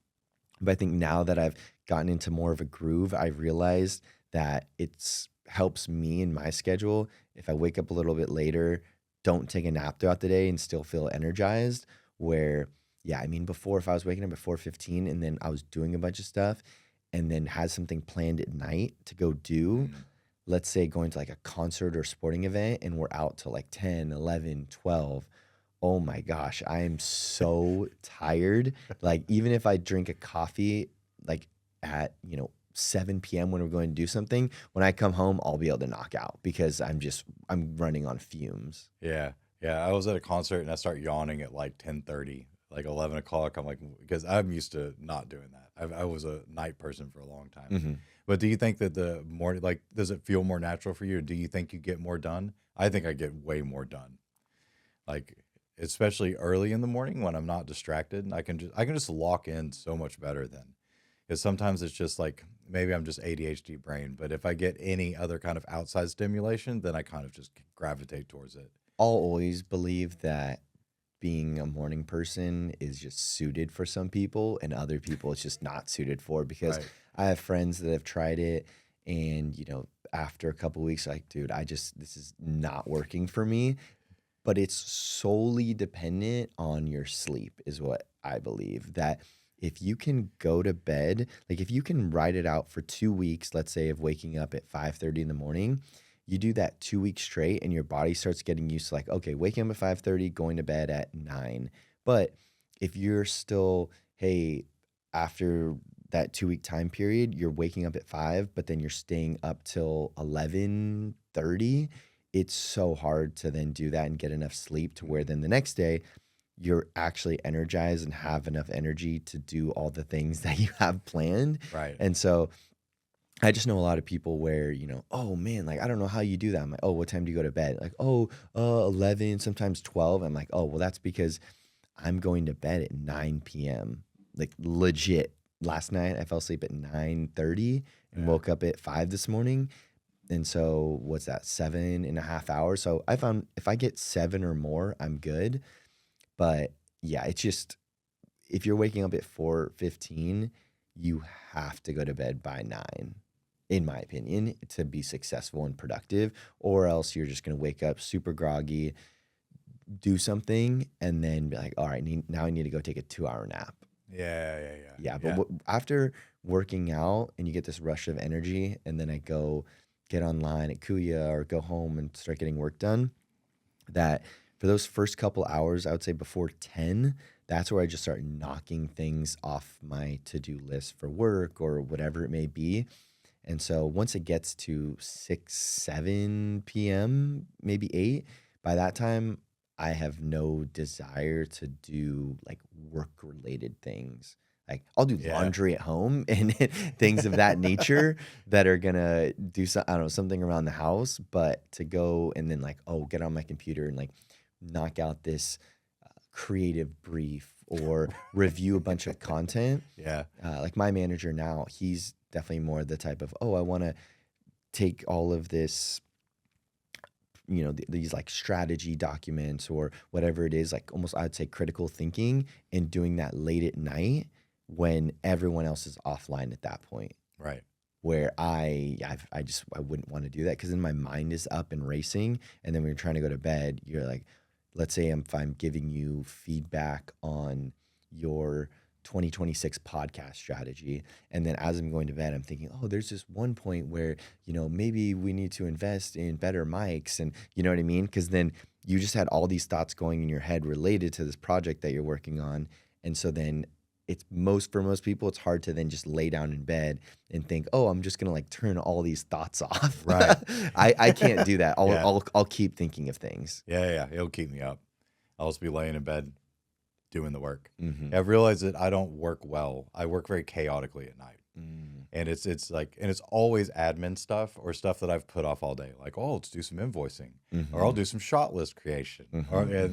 But I think now that I've gotten into more of a groove, I realized that it's helps me in my schedule if I wake up a little bit later, don't take a nap throughout the day and still feel energized. Where, yeah, I mean, before if I was waking up at 4:15 and then I was doing a bunch of stuff and then had something planned at night to go do, Mm. let's say going to like a concert or sporting event and we're out till like 10, 11, 12. Oh my gosh, I am so tired. Like even if I drink a coffee like at, 7 p.m. when we're going to do something, when I come home, I'll be able to knock out because I'm running on fumes. Yeah. Yeah. I was at a concert and I start yawning at like 10:30, like 11 o'clock. I'm like, because I'm used to not doing that. I was a night person for a long time. Mhm. But do you think that the more, like, does it feel more natural for you? Or do you think you get more done? I think I get way more done. Like, especially early in the morning when I'm not distracted, I can just lock in so much better then. Because sometimes it's just like maybe I'm just ADHD brain, but if I get any other kind of outside stimulation, then I kind of just gravitate towards it. I'll always believe that being a morning person is just suited for some people and other people it's just not suited for because Right. I have friends that have tried it and after a couple weeks like dude this is not working for me, but it's solely dependent on your sleep is what I believe. That if you can go to bed, like if you can ride it out for 2 weeks, let's say of waking up at 5:30 in the morning, you do that 2 weeks straight and your body starts getting used to like, okay, waking up at 5:30, going to bed at 9. But if you're still, hey, after that 2 week time period, you're waking up at 5, but then you're staying up till 11:30, it's so hard to then do that and get enough sleep to where then the next day you're actually energized and have enough energy to do all the things that you have planned. Right. And so I just know a lot of people where, oh man, like I don't know how you do that. I'm like, oh, what time do you go to bed? Like, oh, 11, sometimes 12. I'm like, oh, well, that's because I'm going to bed at 9 p.m. Like legit. Last night I fell asleep at 9:30 and Yeah. woke up at 5 this morning. And so what's that, 7.5 hours? So I found if I get 7 or more, I'm good. But yeah, it's just if you're waking up at 4:15, you have to go to bed by 9, in my opinion, to be successful and productive, or else you're just gonna wake up super groggy, do something, and then be like, all right, now I need to go take a 2 hour nap. Yeah. Yeah. Yeah. Yeah, but Yeah. after working out and you get this rush of energy, and then I go get online at Kuya or go home and start getting work done, that for those first couple hours, I would say before 10, that's where I just start knocking things off my to-do list for work or whatever it may be. And so once it gets to 6, 7 p.m., maybe 8, by that time, I have no desire to do like work related things. Like I'll do Yeah. laundry at home and things of that nature that are gonna do I don't know, something around the house. But to go and then like, oh, get on my computer and like knock out this creative brief or review a bunch of content. Yeah. Like my manager now, he's definitely more the type of, oh, I want to take all of this, these like strategy documents or whatever it is, like almost I'd say critical thinking, and doing that late at night when everyone else is offline at that point. Right. Where I wouldn't want to do that because then my mind is up and racing, and then when you're trying to go to bed, you're like, let's say if I'm giving you feedback on your 2026 podcast strategy, and then as I'm going to bed, I'm thinking, oh, there's this one point where, maybe we need to invest in better mics, and you know what I mean? Because then you just had all these thoughts going in your head related to this project that you're working on. And so then for most people, it's hard to then just lay down in bed and think, oh, I'm just going to like turn all these thoughts off. Right. I can't do that. Yeah. I'll keep thinking of things. Yeah. It'll keep me up. I'll just be laying in bed doing the work. Mm-hmm. I've realized that I don't work well. I work very chaotically at night. Mm. And it's like, and it's always admin stuff or stuff that I've put off all day. Like, oh, let's do some invoicing, or I'll do some shot list creation,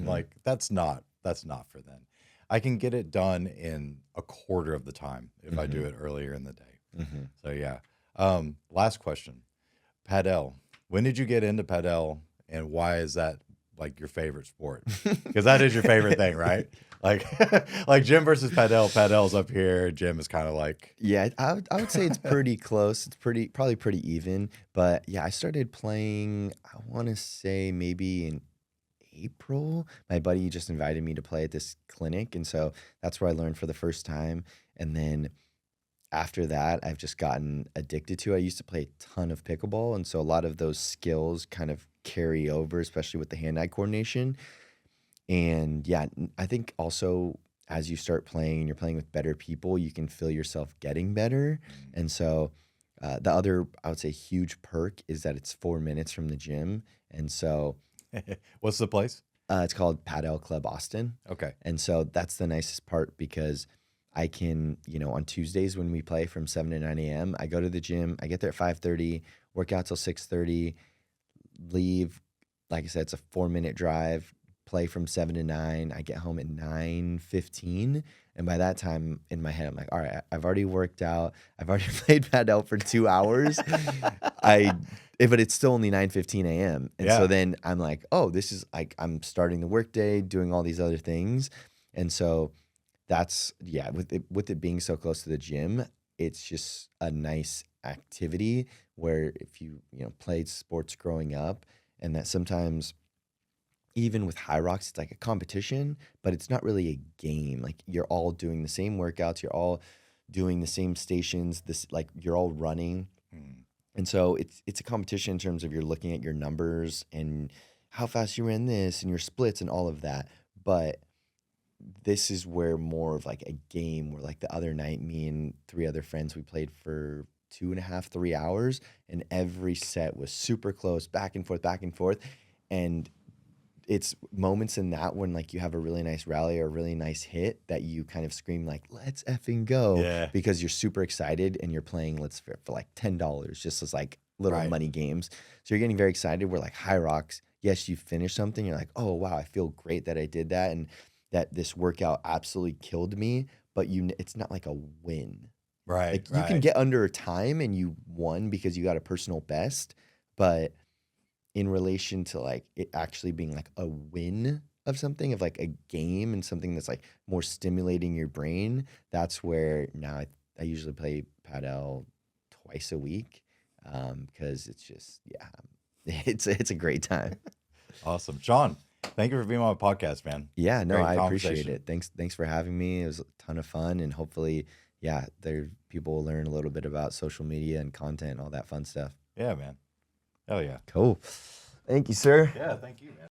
like that's not for then. I can get it done in a quarter of the time if I do it earlier in the day. So yeah. Last question, padel. When did you get into padel, and why is that like your favorite sport? Because that is your favorite thing, right? Like, like gym versus padel. Padel's up here. Gym is kind of like, yeah. I would say it's pretty close. It's probably pretty even. But yeah, I started playing, I want to say maybe in April. My buddy just invited me to play at this clinic, and so that's where I learned for the first time. And then after that, I've just gotten addicted to it. I used to play a ton of pickleball, and so a lot of those skills kind of carry over, especially with the hand-eye coordination. And yeah, I think also as you start playing and you're playing with better people, you can feel yourself getting better. And so the other, I would say, huge perk is that it's 4 minutes from the gym. And so what's the place? it's called Padel Club Austin. Okay. And so that's the nicest part because I can, on Tuesdays when we play from 7 to 9 a.m., I go to the gym, I get there at 5:30, work out till 6:30, leave. Like I said, it's a 4-minute drive, play from 7 to 9. I get home at 9:15. And by that time in my head, I'm like, all right, I've already worked out. I've already played Padel for 2 hours. But it's still only 9:15 a.m. And so then I'm like, oh, this is like, I'm starting the workday, doing all these other things. And so that's, yeah, with it being so close to the gym, it's just a nice activity where if you played sports growing up, and that sometimes even with High Rocks, it's like a competition, but it's not really a game. Like you're all doing the same workouts, you're all doing the same stations, like you're all running. And so it's a competition in terms of you're looking at your numbers and how fast you ran this and your splits and all of that. But this is where more of like a game, where like the other night, me and 3 other friends, we played for 2.5, 3 hours, and every set was super close, back and forth. And it's moments in that when like you have a really nice rally or a really nice hit that you kind of scream like, let's effing go, because you're super excited and you're playing for like $10 just as like little money games. So you're getting very excited. Where like High Rocks, yes, you finish something, you're like, oh wow, I feel great that I did that and that this workout absolutely killed me, but it's not like a win. Right. Like you can get under time and you won because you got a personal best, but in relation to like it actually being like a win of something, of like a game and something that's like more stimulating your brain, that's where now I usually play Padel twice a week, because it's just, it's a great time. Awesome. Sean, thank you for being on my podcast, man. Yeah, no, Great I appreciate conversation. it. Thanks for having me. It was a ton of fun, and hopefully, people will learn a little bit about social media and content and all that fun stuff. Yeah, man. Oh yeah. Cool. Thank you, sir. Yeah, thank you, man.